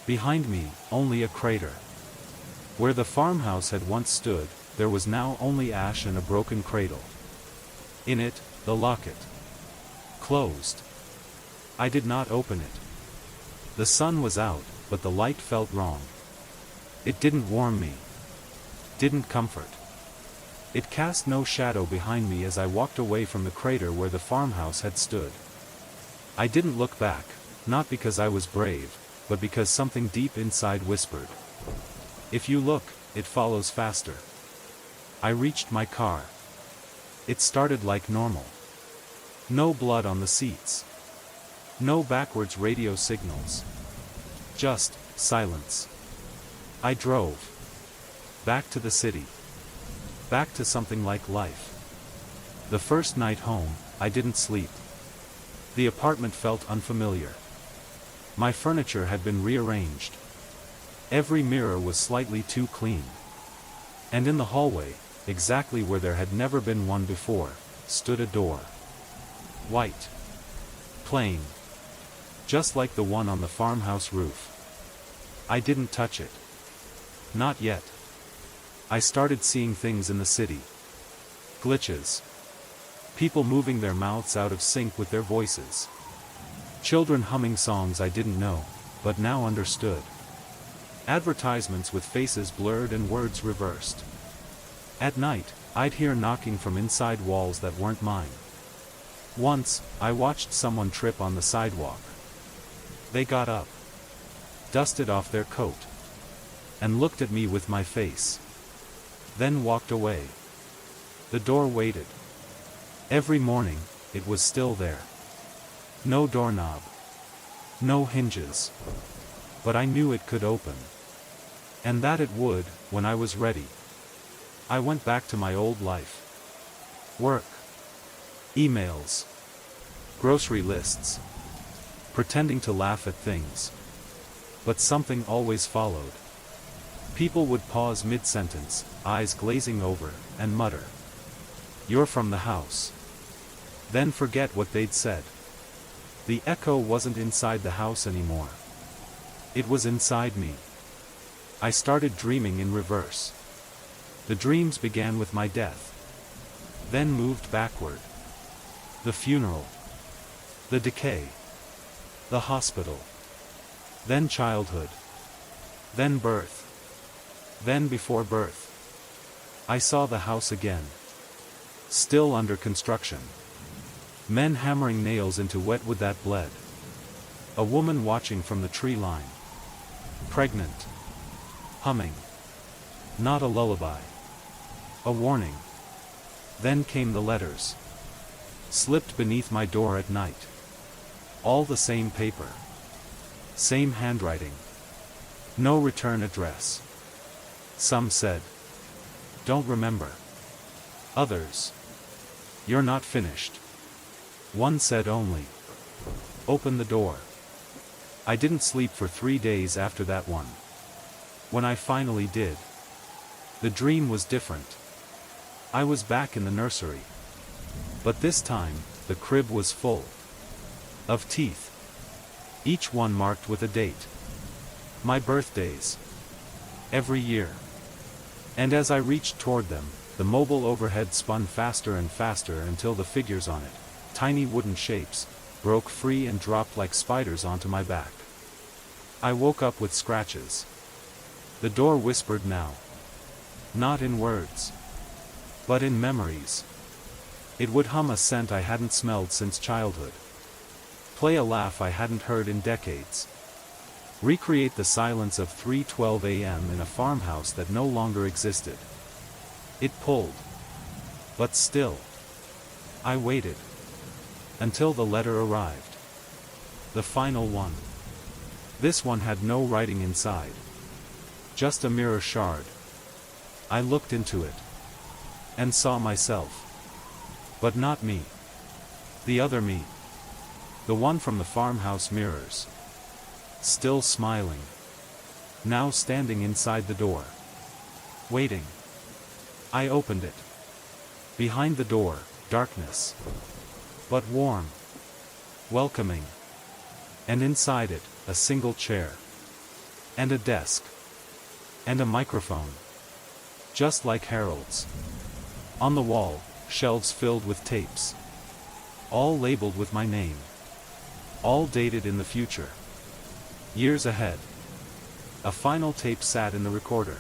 Behind me, only a crater. Where the farmhouse had once stood, there was now only ash and a broken cradle. In it, the locket. Closed. I did not open it. The sun was out, but the light felt wrong. It didn't warm me. Didn't comfort. It cast no shadow behind me as I walked away from the crater where the farmhouse had stood. I didn't look back, not because I was brave, but because something deep inside whispered. If you look, it follows faster. I reached my car. It started like normal. No blood on the seats. No backwards radio signals. Just silence. I drove. Back to the city. Back to something like life. The first night home, I didn't sleep. The apartment felt unfamiliar. My furniture had been rearranged. Every mirror was slightly too clean. And in the hallway, exactly where there had never been one before, stood a door. White. Plain. Just like the one on the farmhouse roof. I didn't touch it. Not yet. I started seeing things in the city. Glitches. People moving their mouths out of sync with their voices. Children humming songs I didn't know, but now understood. Advertisements with faces blurred and words reversed. At night, I'd hear knocking from inside walls that weren't mine. Once, I watched someone trip on the sidewalk. They got up, dusted off their coat, and looked at me with my face. Then walked away. The door waited. Every morning, it was still there. No doorknob. No hinges. But I knew it could open. And that it would, when I was ready. I went back to my old life. Work. Emails. Grocery lists. Pretending to laugh at things. But something always followed. People would pause mid-sentence, eyes glazing over, and mutter, "You're from the house." Then forget what they'd said. The echo wasn't inside the house anymore. It was inside me. I started dreaming in reverse. The dreams began with my death. Then moved backward. The funeral. The decay. The hospital. Then childhood. Then birth. Then before birth. I saw the house again. Still under construction. Men hammering nails into wet wood that bled. A woman watching from the tree line. Pregnant. Humming. Not a lullaby. A warning. Then came the letters. Slipped beneath my door at night. All the same paper. Same handwriting. No return address. Some said, "Don't remember." Others, "You're not finished." One said only, "Open the door." I didn't sleep for 3 days after that one. When I finally did, the dream was different. I was back in the nursery. But this time, the crib was full of teeth. Each one marked with a date. My birthdays. Every year. And as I reached toward them, the mobile overhead spun faster and faster until the figures on it, tiny wooden shapes, broke free and dropped like spiders onto my back. I woke up with scratches. The door whispered now. Not in words, but in memories. It would hum a scent I hadn't smelled since childhood. Play a laugh I hadn't heard in decades. Recreate the silence of 3:12 a.m. in a farmhouse that no longer existed. It pulled. But still. I waited. Until the letter arrived. The final one. This one had no writing inside. Just a mirror shard. I looked into it. And saw myself. But not me. The other me. The one from the farmhouse mirrors. Still smiling. Now standing inside the door. Waiting. I opened it. Behind the door, darkness. But warm. Welcoming. And inside it, a single chair. And a desk. And a microphone. Just like Harold's. On the wall, shelves filled with tapes. All labeled with my name. All dated in the future. Years ahead. A final tape sat in the recorder.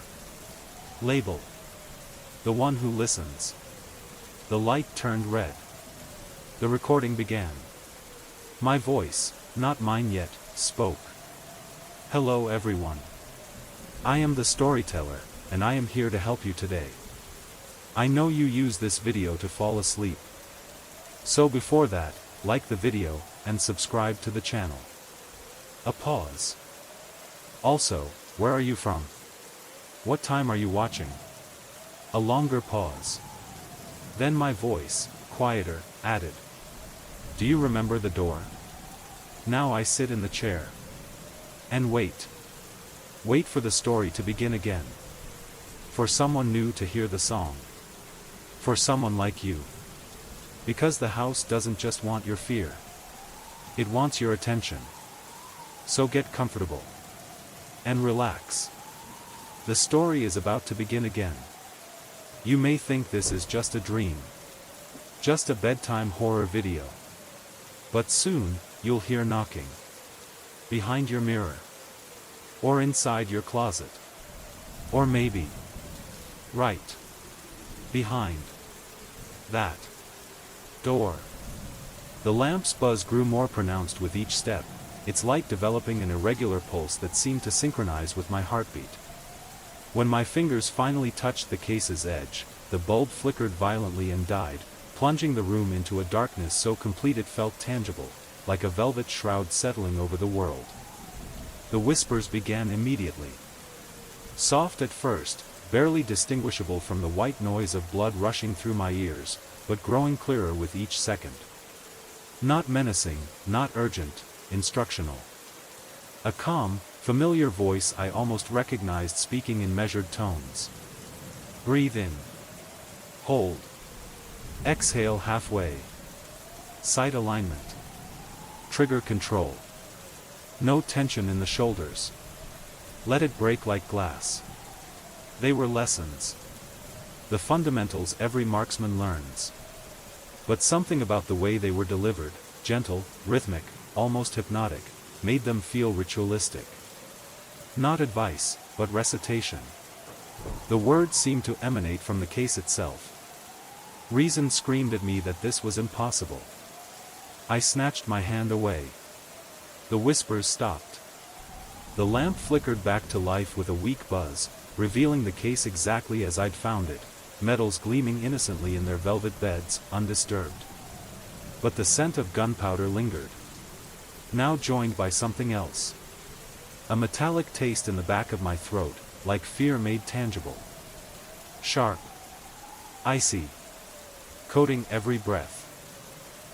Label. The one who listens. The light turned red. The recording began. My voice, not mine yet, spoke. Hello everyone. I am the storyteller, and I am here to help you today. I know you use this video to fall asleep. So before that, like the video, and subscribe to the channel. A pause. Also, where are you from? What time are you watching? A longer pause. Then my voice, quieter, added. Do you remember the door? Now I sit in the chair. And wait. Wait for the story to begin again. For someone new to hear the song. For someone like you. Because the house doesn't just want your fear. It wants your attention. So get comfortable. And relax. The story is about to begin again. You may think this is just a dream. Just a bedtime horror video. But soon, you'll hear knocking. Behind your mirror. Or inside your closet. Or maybe. Right. Behind. That. Door. The lamp's buzz grew more pronounced with each step, its light developing an irregular pulse that seemed to synchronize with my heartbeat. When my fingers finally touched the case's edge, the bulb flickered violently and died, plunging the room into a darkness so complete it felt tangible, like a velvet shroud settling over the world. The whispers began immediately. Soft at first, barely distinguishable from the white noise of blood rushing through my ears, but growing clearer with each second. Not menacing, not urgent, instructional. A calm, familiar voice I almost recognized speaking in measured tones. Breathe in. Hold. Exhale halfway. Sight alignment. Trigger control. No tension in the shoulders. Let it break like glass. They were lessons. The fundamentals every marksman learns. But something about the way they were delivered, gentle, rhythmic, almost hypnotic, made them feel ritualistic. Not advice, but recitation. The words seemed to emanate from the case itself. Reason screamed at me that this was impossible. I snatched my hand away. The whispers stopped. The lamp flickered back to life with a weak buzz, revealing the case exactly as I'd found it, metals gleaming innocently in their velvet beds, undisturbed. But the scent of gunpowder lingered. Now joined by something else. A metallic taste in the back of my throat, like fear made tangible. Sharp. Icy. Coating every breath.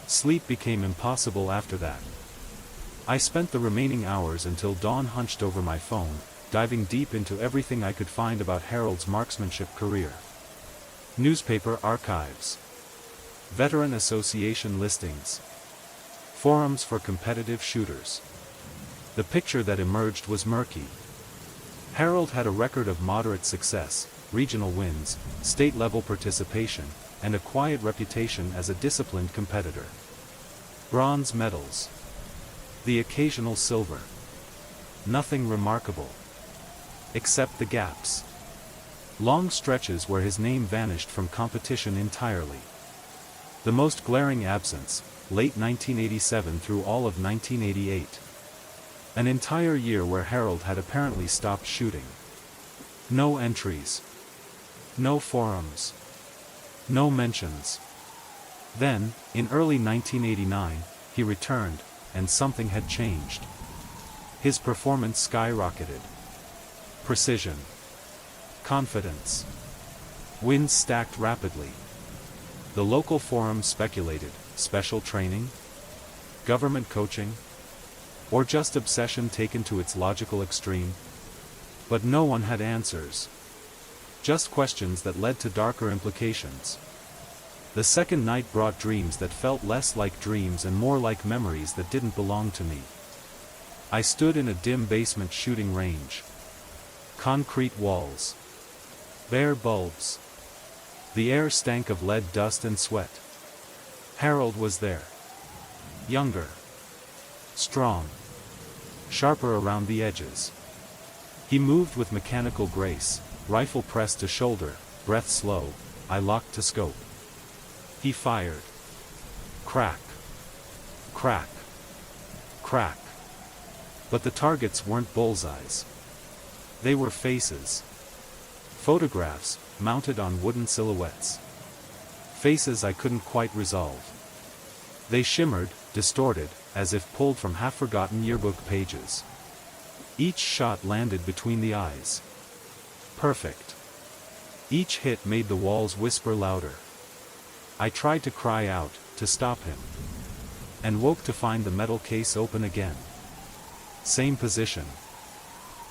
Sleep became impossible after that. I spent the remaining hours until dawn hunched over my phone, diving deep into everything I could find about Harold's marksmanship career. Newspaper archives. Veteran Association listings. Forums for competitive shooters. The picture that emerged was murky. Harold had a record of moderate success, regional wins, state-level participation, and a quiet reputation as a disciplined competitor. Bronze medals. The occasional silver. Nothing remarkable. Except the gaps. Long stretches where his name vanished from competition entirely. The most glaring absence, late 1987 through all of 1988. An entire year where Harold had apparently stopped shooting. No entries. No forums. No mentions. Then, in early 1989, he returned, and something had changed. His performance skyrocketed. Precision. Confidence. Wins stacked rapidly. The local forums speculated, special training? Government coaching? Or just obsession taken to its logical extreme? But no one had answers. Just questions that led to darker implications. The second night brought dreams that felt less like dreams and more like memories that didn't belong to me. I stood in a dim basement shooting range. Concrete walls. Bare bulbs. The air stank of lead dust and sweat. Harold was there. Younger. Strong. Sharper around the edges. He moved with mechanical grace, rifle pressed to shoulder, breath slow, eye locked to scope. He fired. Crack. Crack. Crack. But the targets weren't bullseyes. They were faces. Photographs, mounted on wooden silhouettes. Faces I couldn't quite resolve. They shimmered, distorted, as if pulled from half-forgotten yearbook pages. Each shot landed between the eyes. Perfect. Each hit made the walls whisper louder. I tried to cry out, to stop him. And woke to find the metal case open again. Same position.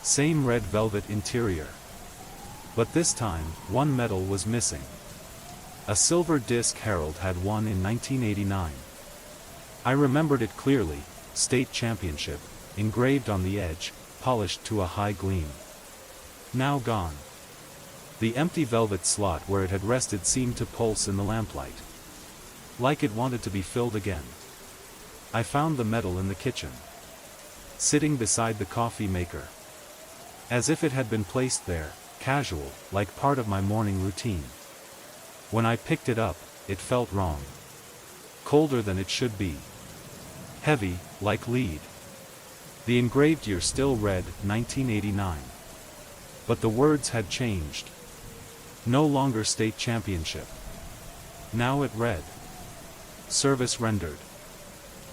Same red velvet interior. But this time, one medal was missing. A silver disc Harold had won in 1989. I remembered it clearly, state championship, engraved on the edge, polished to a high gleam. Now gone. The empty velvet slot where it had rested seemed to pulse in the lamplight. Like it wanted to be filled again. I found the medal in the kitchen. Sitting beside the coffee maker. As if it had been placed there, casual, like part of my morning routine. When I picked it up, it felt wrong. Colder than it should be. Heavy, like lead. The engraved year still read, 1989. But the words had changed. No longer state championship. Now it read. Service rendered.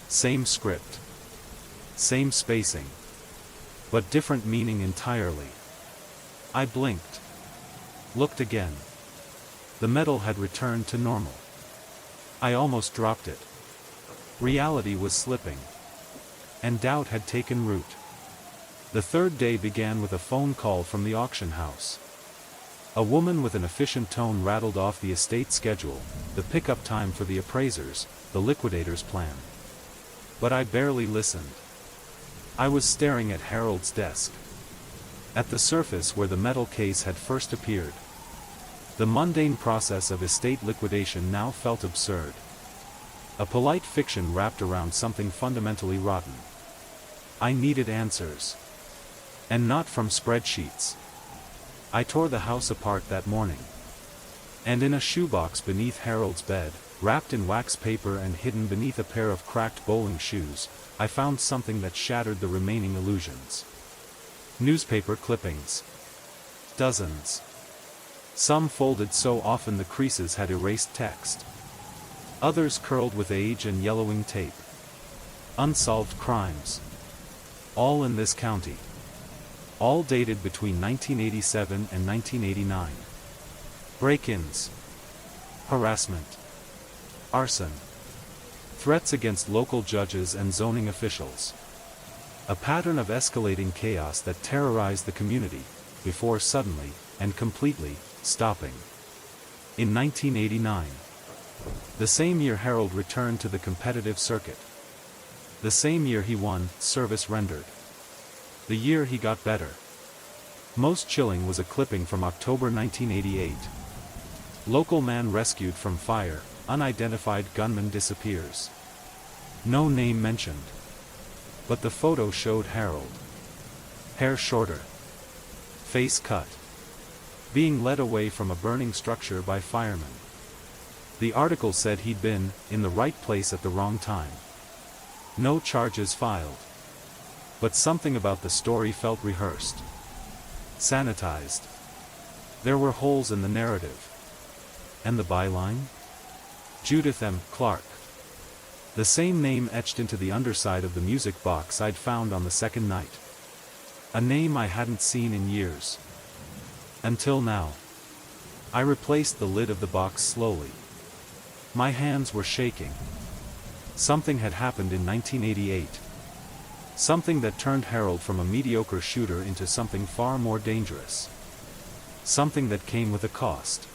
Same script. Same spacing. But different meaning entirely. I blinked. Looked again. The medal had returned to normal. I almost dropped it. Reality was slipping. And doubt had taken root. The third day began with a phone call from the auction house. A woman with an efficient tone rattled off the estate schedule, the pickup time for the appraisers, the liquidator's plan. But I barely listened. I was staring at Harold's desk. At the surface where the metal case had first appeared. The mundane process of estate liquidation now felt absurd. A polite fiction wrapped around something fundamentally rotten. I needed answers. And not from spreadsheets. I tore the house apart that morning. And in a shoebox beneath Harold's bed, wrapped in wax paper and hidden beneath a pair of cracked bowling shoes, I found something that shattered the remaining illusions. Newspaper clippings. Dozens. Some folded so often the creases had erased text. Others curled with age and yellowing tape. Unsolved crimes. All in this county. All dated between 1987 and 1989. Break-ins. Harassment. Arson. Threats against local judges and zoning officials. A pattern of escalating chaos that terrorized the community, before suddenly, and completely, stopping. In 1989. The same year Harold returned to the competitive circuit. The same year he won, service rendered. The year he got better. Most chilling was a clipping from October 1988. Local man rescued from fire, unidentified gunman disappears. No name mentioned. But the photo showed Harold. Hair shorter. Face cut. Being led away from a burning structure by firemen. The article said he'd been, in the right place at the wrong time. No charges filed. But something about the story felt rehearsed. Sanitized. There were holes in the narrative. And the byline? Judith M. Clark. The same name etched into the underside of the music box I'd found on the second night. A name I hadn't seen in years. Until now. I replaced the lid of the box slowly. My hands were shaking. Something had happened in 1988. Something that turned Harold from a mediocre shooter into something far more dangerous. Something that came with a cost.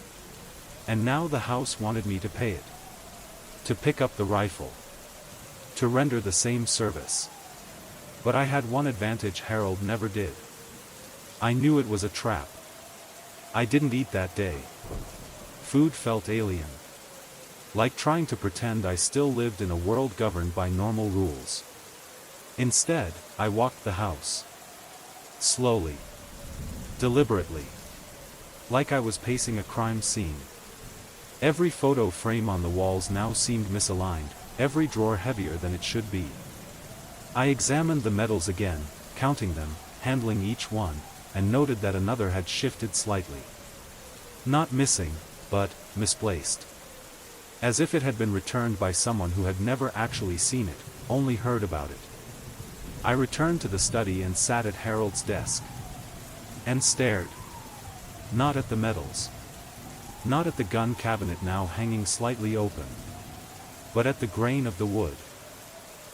And now the house wanted me to pay it. To pick up the rifle. To render the same service. But I had one advantage Harold never did. I knew it was a trap. I didn't eat that day. Food felt alien. Like trying to pretend I still lived in a world governed by normal rules. Instead, I walked the house. Slowly. Deliberately. Like I was pacing a crime scene. Every photo frame on the walls now seemed misaligned, every drawer heavier than it should be. I examined the medals again, counting them, handling each one, and noted that another had shifted slightly. Not missing, but misplaced. As if it had been returned by someone who had never actually seen it, only heard about it. I returned to the study and sat at Harold's desk. And stared. Not at the medals. Not at the gun cabinet now hanging slightly open. But at the grain of the wood.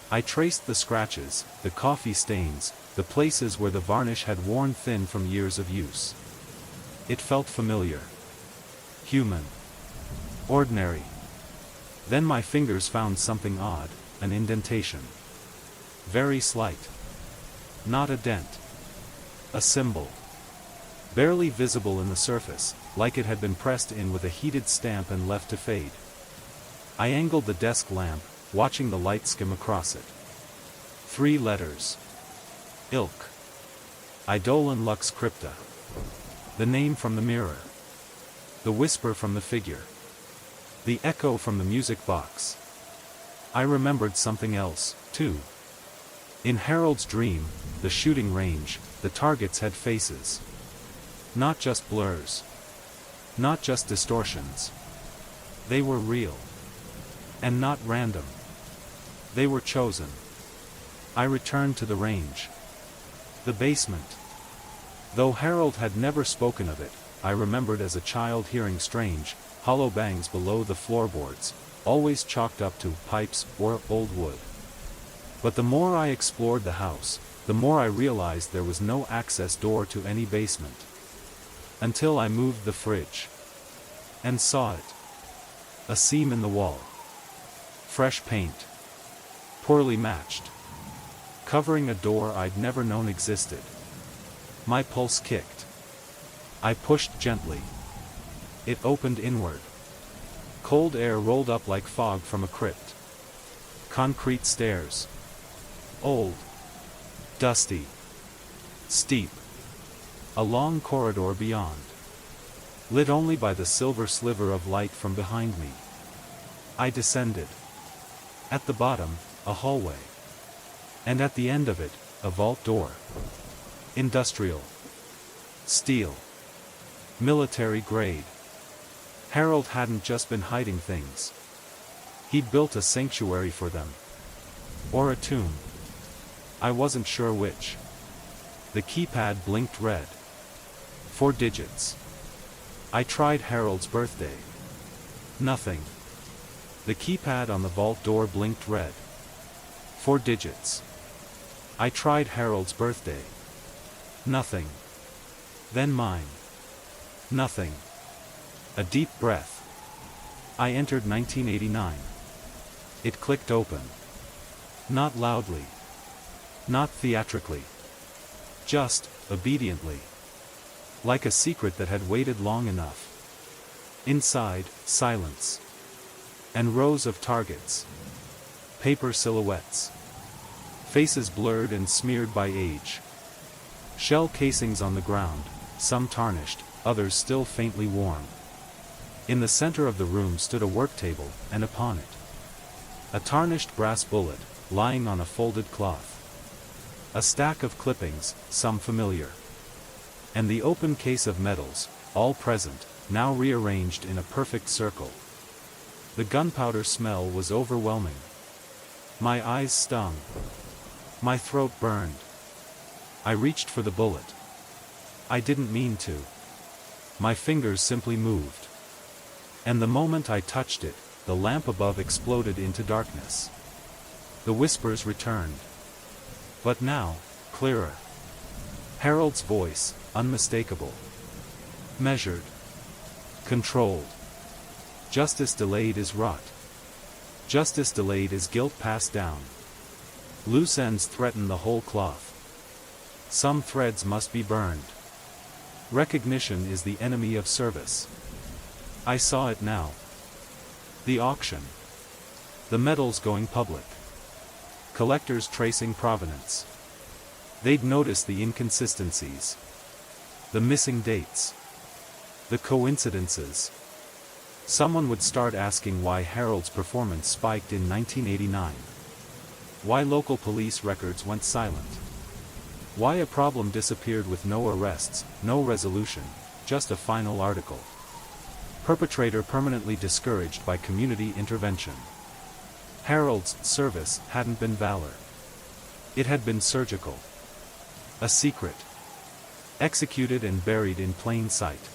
I traced the scratches, the coffee stains, the places where the varnish had worn thin from years of use. It felt familiar. Human. Ordinary. Then my fingers found something odd, an indentation. Very slight. Not a dent. A symbol. Barely visible in the surface, like it had been pressed in with a heated stamp and left to fade. I angled the desk lamp, watching the light skim across it. 3 letters. Ilk. Eidolon Lux Crypta. The name from the mirror. The whisper from the figure. The echo from the music box. I remembered something else, too. In Harold's dream, the shooting range, the targets had faces. Not just blurs. Not just distortions. They were real. And not random. They were chosen. I returned to the range. The basement. Though Harold had never spoken of it, I remembered as a child hearing strange, hollow bangs below the floorboards, always chalked up to pipes or old wood. But the more I explored the house, the more I realized there was no access door to any basement. Until I moved the fridge. And saw it. A seam in the wall. Fresh paint. Poorly matched. Covering a door I'd never known existed. My pulse kicked. I pushed gently. It opened inward. Cold air rolled up like fog from a crypt. Concrete stairs. Old. Dusty. Steep. A long corridor beyond. Lit only by the silver sliver of light from behind me. I descended. At the bottom, a hallway. And at the end of it, a vault door. Industrial. Steel. Military grade. Harold hadn't just been hiding things. He'd built a sanctuary for them. Or a tomb. I wasn't sure which. The keypad blinked red. 4 digits. I tried Harold's birthday. Nothing. The keypad on the vault door blinked red. 4 digits. I tried Harold's birthday. Nothing. Then mine. Nothing. A deep breath. I entered 1989. It clicked open. Not loudly. Not theatrically. Just, obediently. Like a secret that had waited long enough. Inside, silence. And rows of targets. Paper silhouettes. Faces blurred and smeared by age. Shell casings on the ground, some tarnished, others still faintly warm. In the center of the room stood a work table, and upon it, a tarnished brass bullet, lying on a folded cloth. A stack of clippings, some familiar. And the open case of medals, all present, now rearranged in a perfect circle. The gunpowder smell was overwhelming. My eyes stung. My throat burned. I reached for the bullet. I didn't mean to. My fingers simply moved. And the moment I touched it, the lamp above exploded into darkness. The whispers returned. But now, clearer. Harold's voice, unmistakable. Measured. Controlled. Justice delayed is rot. Justice delayed is guilt passed down. Loose ends threaten the whole cloth. Some threads must be burned. Recognition is the enemy of service. I saw it now. The auction. The medals going public. Collectors tracing provenance. They'd notice the inconsistencies. The missing dates. The coincidences. Someone would start asking why Harold's performance spiked in 1989. Why local police records went silent. Why a problem disappeared with no arrests, no resolution, just a final article. Perpetrator permanently discouraged by community intervention. Harold's service hadn't been valor. It had been surgical. A secret. Executed and buried in plain sight.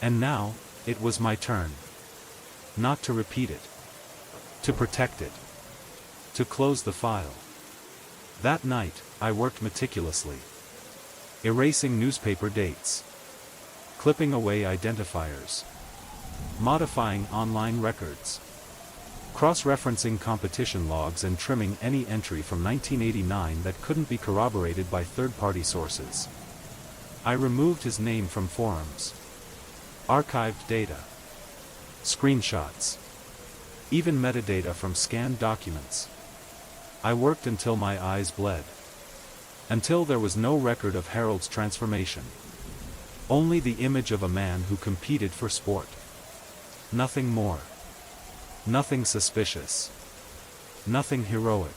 And now, it was my turn. Not to repeat it. To protect it. To close the file. That night, I worked meticulously. Erasing newspaper dates. Clipping away identifiers. Modifying online records. Cross-referencing competition logs and trimming any entry from 1989 that couldn't be corroborated by third-party sources. I removed his name from forums. Archived data. Screenshots. Even metadata from scanned documents. I worked until my eyes bled. Until there was no record of Harold's transformation. Only the image of a man who competed for sport. Nothing more. Nothing suspicious. Nothing heroic.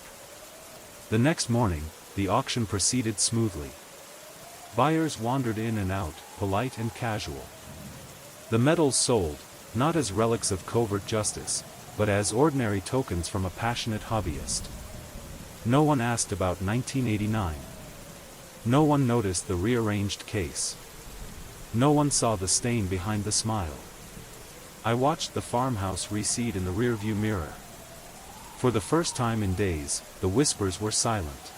The next morning, the auction proceeded smoothly. Buyers wandered in and out, polite and casual. The medals sold, not as relics of covert justice, but as ordinary tokens from a passionate hobbyist. No one asked about 1989. No one noticed the rearranged case. No one saw the stain behind the smile. I watched the farmhouse recede in the rearview mirror. For the first time in days, the whispers were silent.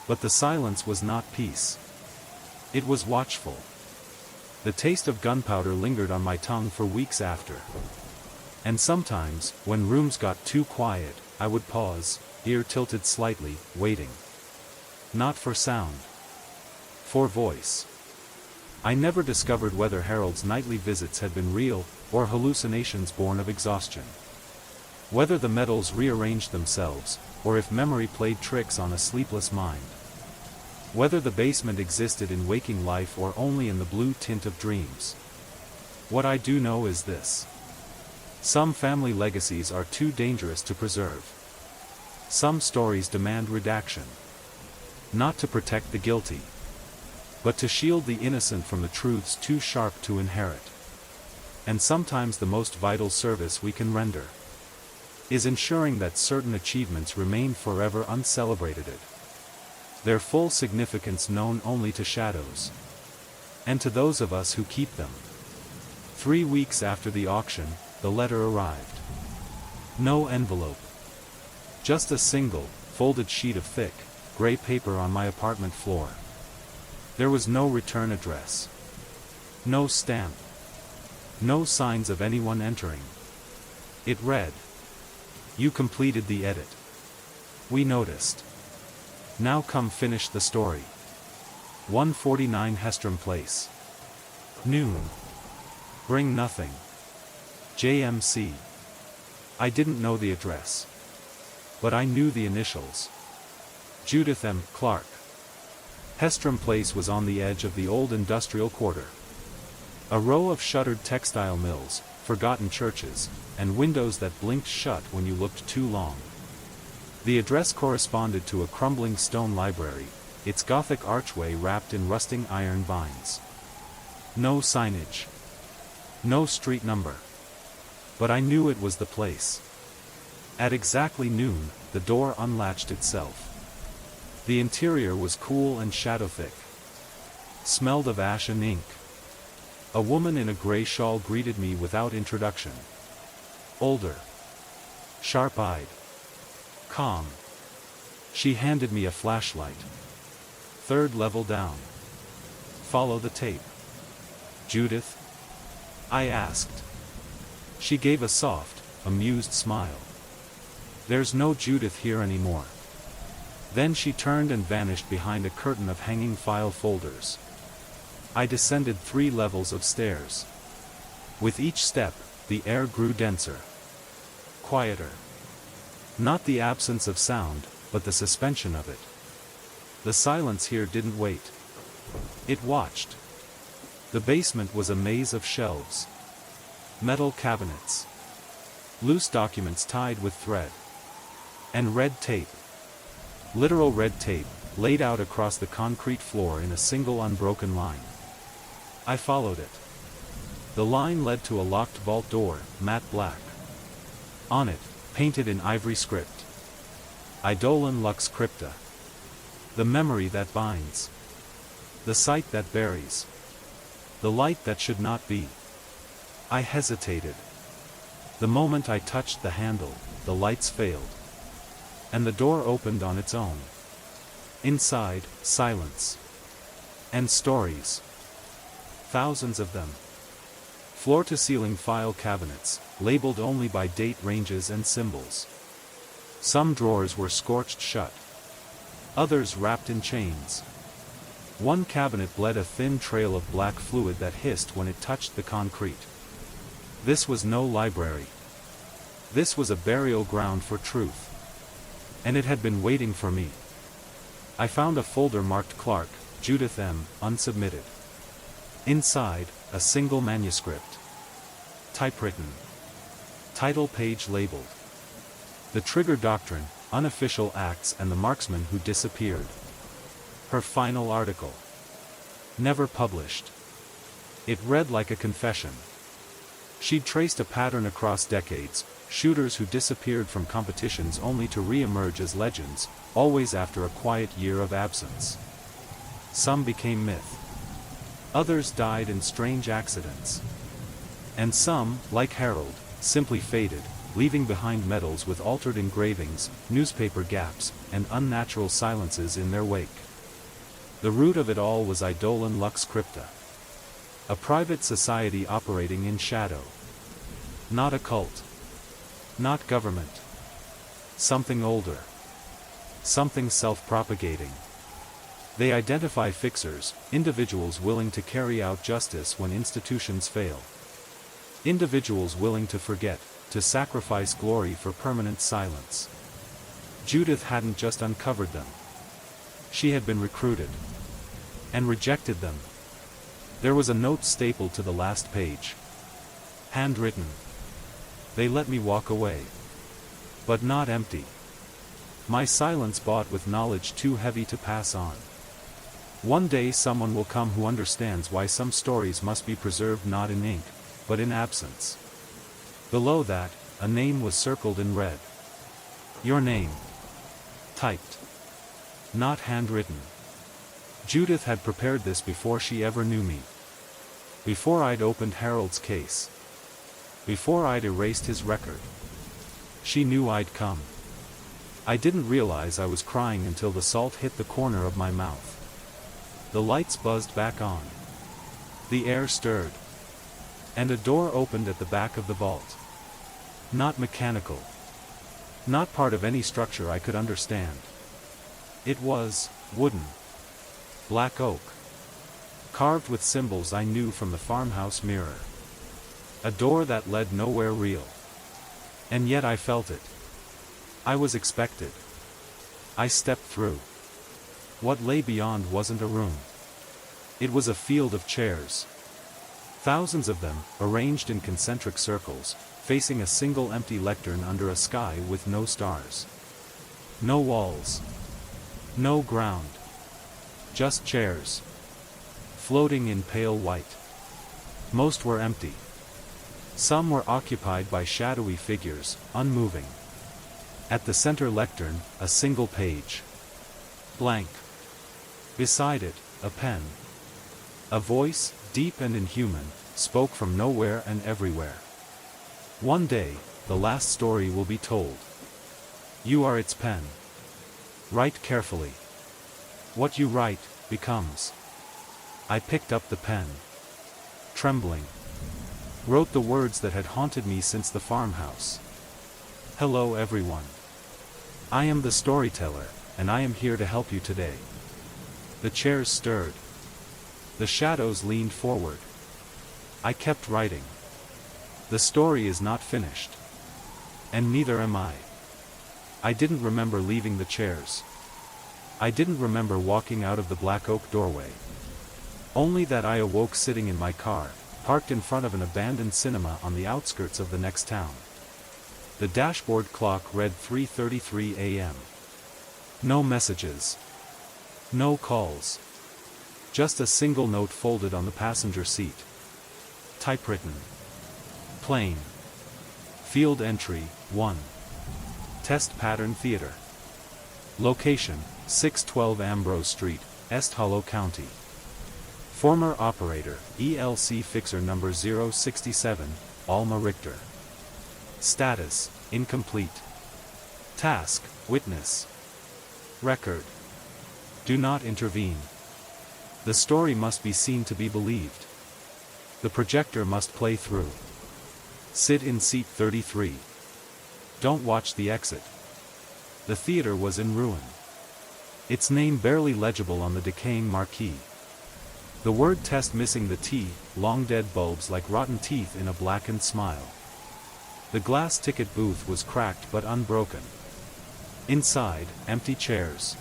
But the silence was not peace. It was watchful. The taste of gunpowder lingered on my tongue for weeks after. And sometimes, when rooms got too quiet, I would pause, ear tilted slightly, waiting. Not for sound. For voice. I never discovered whether Harold's nightly visits had been real, or hallucinations born of exhaustion. Whether the medals rearranged themselves, or if memory played tricks on a sleepless mind. Whether the basement existed in waking life or only in the blue tint of dreams. What I do know is this. Some family legacies are too dangerous to preserve. Some stories demand redaction. Not to protect the guilty, but to shield the innocent from the truths too sharp to inherit. And sometimes the most vital service we can render is ensuring that certain achievements remain forever uncelebrated, their full significance known only to shadows, and to those of us who keep them. 3 weeks after the auction, the letter arrived. No envelope. Just a single, folded sheet of thick, gray paper on my apartment floor. There was no return address. No stamp. No signs of anyone entering. It read, "You completed the edit. We noticed. Now come finish the story. 149 Hestrom Place. Noon. Bring nothing. JMC." I didn't know the address. But I knew the initials. Judith M. Clark. Hestrom Place was on the edge of the old industrial quarter. A row of shuttered textile mills, forgotten churches, and windows that blinked shut when you looked too long. The address corresponded to a crumbling stone library, its Gothic archway wrapped in rusting iron vines. No signage. No street number. But I knew it was the place. At exactly noon, the door unlatched itself. The interior was cool and shadow-thick. Smelled of ash and ink. A woman in a gray shawl greeted me without introduction. Older. Sharp-eyed. Calm. She handed me a flashlight. Third level down. Follow the tape. Judith? I asked. She gave a soft, amused smile. There's no Judith here anymore. Then she turned and vanished behind a curtain of hanging file folders. I descended 3 levels of stairs. With each step, the air grew denser. Quieter. Not the absence of sound, but the suspension of it. The silence here didn't wait. It watched. The basement was a maze of shelves. Metal cabinets. Loose documents tied with thread. And red tape. Literal red tape, laid out across the concrete floor in a single unbroken line. I followed it. The line led to a locked vault door, matte black. On it, painted in ivory script. Eidolon Lux Crypta. The memory that binds. The sight that buries. The light that should not be. I hesitated. The moment I touched the handle, the lights failed. And the door opened on its own. Inside, silence. And stories. Thousands of them. Floor-to-ceiling file cabinets, labeled only by date ranges and symbols. Some drawers were scorched shut. Others wrapped in chains. One cabinet bled a thin trail of black fluid that hissed when it touched the concrete. This was no library. This was a burial ground for truth. And it had been waiting for me. I found a folder marked Clark, Judith M., unsubmitted. Inside, a single manuscript. Typewritten. Title page labeled. The Trigger Doctrine, Unofficial Acts and the Marksman Who Disappeared. Her final article. Never published. It read like a confession. She'd traced a pattern across decades, shooters who disappeared from competitions only to re-emerge as legends, always after a quiet year of absence. Some became myth. Others died in strange accidents. And some, like Harold, simply faded, leaving behind medals with altered engravings, newspaper gaps, and unnatural silences in their wake. The root of it all was Eidolon Lux Crypta. A private society operating in shadow. Not a cult. Not government. Something older. Something self-propagating. They identify fixers, individuals willing to carry out justice when institutions fail. Individuals willing to forget, to sacrifice glory for permanent silence. Judith hadn't just uncovered them. She had been recruited. And rejected them. There was a note stapled to the last page. Handwritten. They let me walk away. But not empty. My silence bought with knowledge too heavy to pass on. One day someone will come who understands why some stories must be preserved not in ink, but in absence. Below that, a name was circled in red. Your name. Typed. Not handwritten. Judith had prepared this before she ever knew me. Before I'd opened Harold's case. Before I'd erased his record. She knew I'd come. I didn't realize I was crying until the salt hit the corner of my mouth. The lights buzzed back on. The air stirred. And a door opened at the back of the vault. Not mechanical. Not part of any structure I could understand. It was wooden. Black oak. Carved with symbols I knew from the farmhouse mirror. A door that led nowhere real. And yet I felt it. I was expected. I stepped through. What lay beyond wasn't a room. It was a field of chairs. Thousands of them, arranged in concentric circles, facing a single empty lectern under a sky with no stars. No walls. No ground. Just chairs. Floating in pale white. Most were empty. Some were occupied by shadowy figures, unmoving. At the center lectern, a single page. Blank. Beside it, a pen. A voice, deep and inhuman, spoke from nowhere and everywhere. One day, the last story will be told. You are its pen. Write carefully. What you write, becomes. I picked up the pen. Trembling. Wrote the words that had haunted me since the farmhouse. Hello everyone. I am the storyteller, and I am here to help you today. The chairs stirred. The shadows leaned forward. I kept writing. The story is not finished. And neither am I. I didn't remember leaving the chairs. I didn't remember walking out of the black oak doorway. Only that I awoke sitting in my car, parked in front of an abandoned cinema on the outskirts of the next town. The dashboard clock read 3:33 a.m. No messages. No calls. Just a single note folded on the passenger seat. Typewritten. Plain. Field entry, 1. Test Pattern Theater. Location, 612 Ambrose Street, East Hollow County. Former operator, ELC Fixer number 067, Alma Richter. Status, incomplete. Task, witness. Record. Do not intervene. The story must be seen to be believed. The projector must play through. Sit in seat 33. Don't watch the exit. The theater was in ruin. Its name barely legible on the decaying marquee. The word test missing the T, long dead bulbs like rotten teeth in a blackened smile. The glass ticket booth was cracked but unbroken. Inside, empty chairs.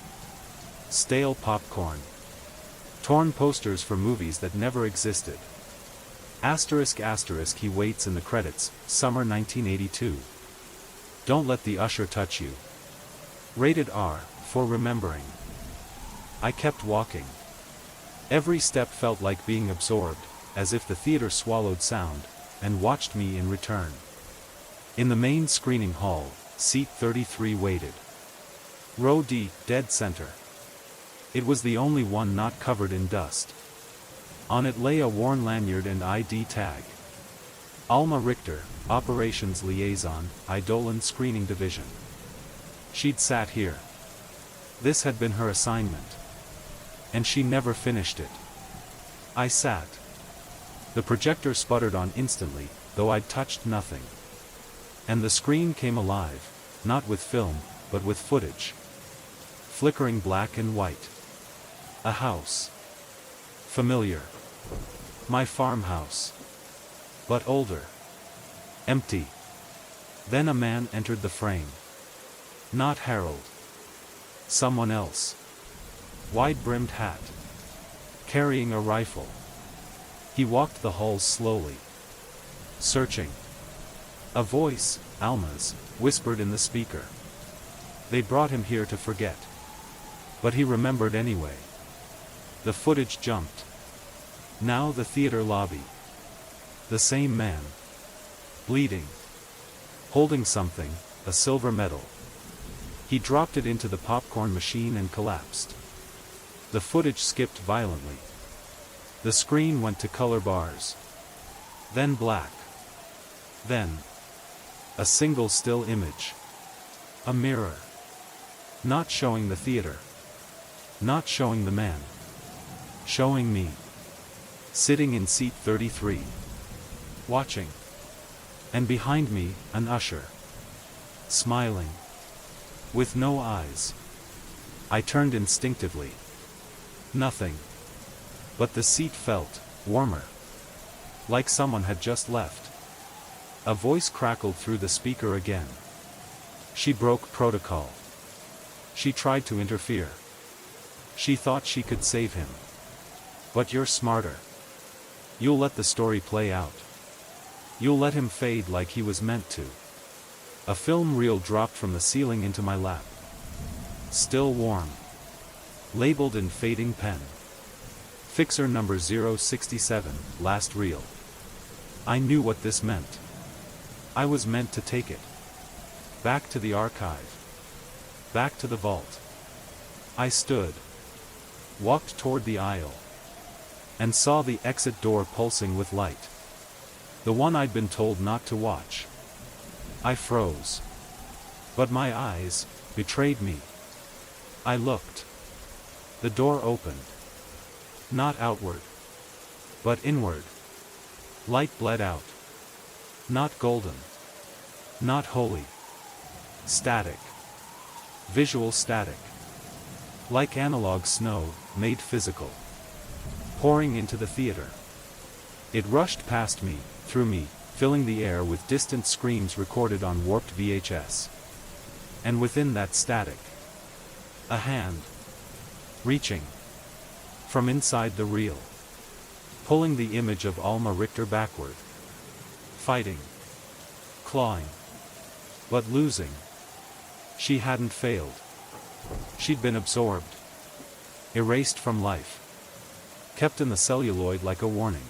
Stale popcorn. Torn posters for movies that never existed. Asterisk asterisk he waits in the credits, summer 1982. Don't let the usher touch you. Rated R, for remembering. I kept walking. Every step felt like being absorbed, as if the theater swallowed sound, and watched me in return. In the main screening hall, seat 33 waited. Row D, dead center. It was the only one not covered in dust. On it lay a worn lanyard and ID tag. Alma Richter, Operations Liaison, Eidolon Screening Division. She'd sat here. This had been her assignment. And she never finished it. I sat. The projector sputtered on instantly, though I'd touched nothing. And the screen came alive, not with film, but with footage. Flickering black and white. A house. Familiar. My farmhouse. But older. Empty. Then a man entered the frame. Not Harold. Someone else. Wide-brimmed hat. Carrying a rifle. He walked the halls slowly. Searching. A voice, Alma's, whispered in the speaker. They brought him here to forget. But he remembered anyway. The footage jumped. Now the theater lobby. The same man. Bleeding. Holding something, a silver medal. He dropped it into the popcorn machine and collapsed. The footage skipped violently. The screen went to color bars. Then black. Then a single still image. A mirror. Not showing the theater. Not showing the man. Showing me. Sitting in seat 33. Watching. And behind me, an usher. Smiling. With no eyes. I turned instinctively. Nothing. But the seat felt warmer. Like someone had just left. A voice crackled through the speaker again. She broke protocol. She tried to interfere. She thought she could save him. But you're smarter. You'll let the story play out. You'll let him fade like he was meant to. A film reel dropped from the ceiling into my lap. Still warm. Labeled in fading pen. Fixer number 067, last reel. I knew what this meant. I was meant to take it. Back to the archive. Back to the vault. I stood. Walked toward the aisle. And saw the exit door pulsing with light. The one I'd been told not to watch. I froze. But my eyes betrayed me. I looked. The door opened. Not outward, but inward. Light bled out. Not golden. Not holy. Static. Visual static. Like analog snow, made physical. Pouring into the theater. It rushed past me, through me, filling the air with distant screams recorded on warped VHS. And within that static, a hand. Reaching. From inside the reel. Pulling the image of Alma Richter backward. Fighting. Clawing. But losing. She hadn't failed. She'd been absorbed. Erased from life. Kept in the celluloid like a warning.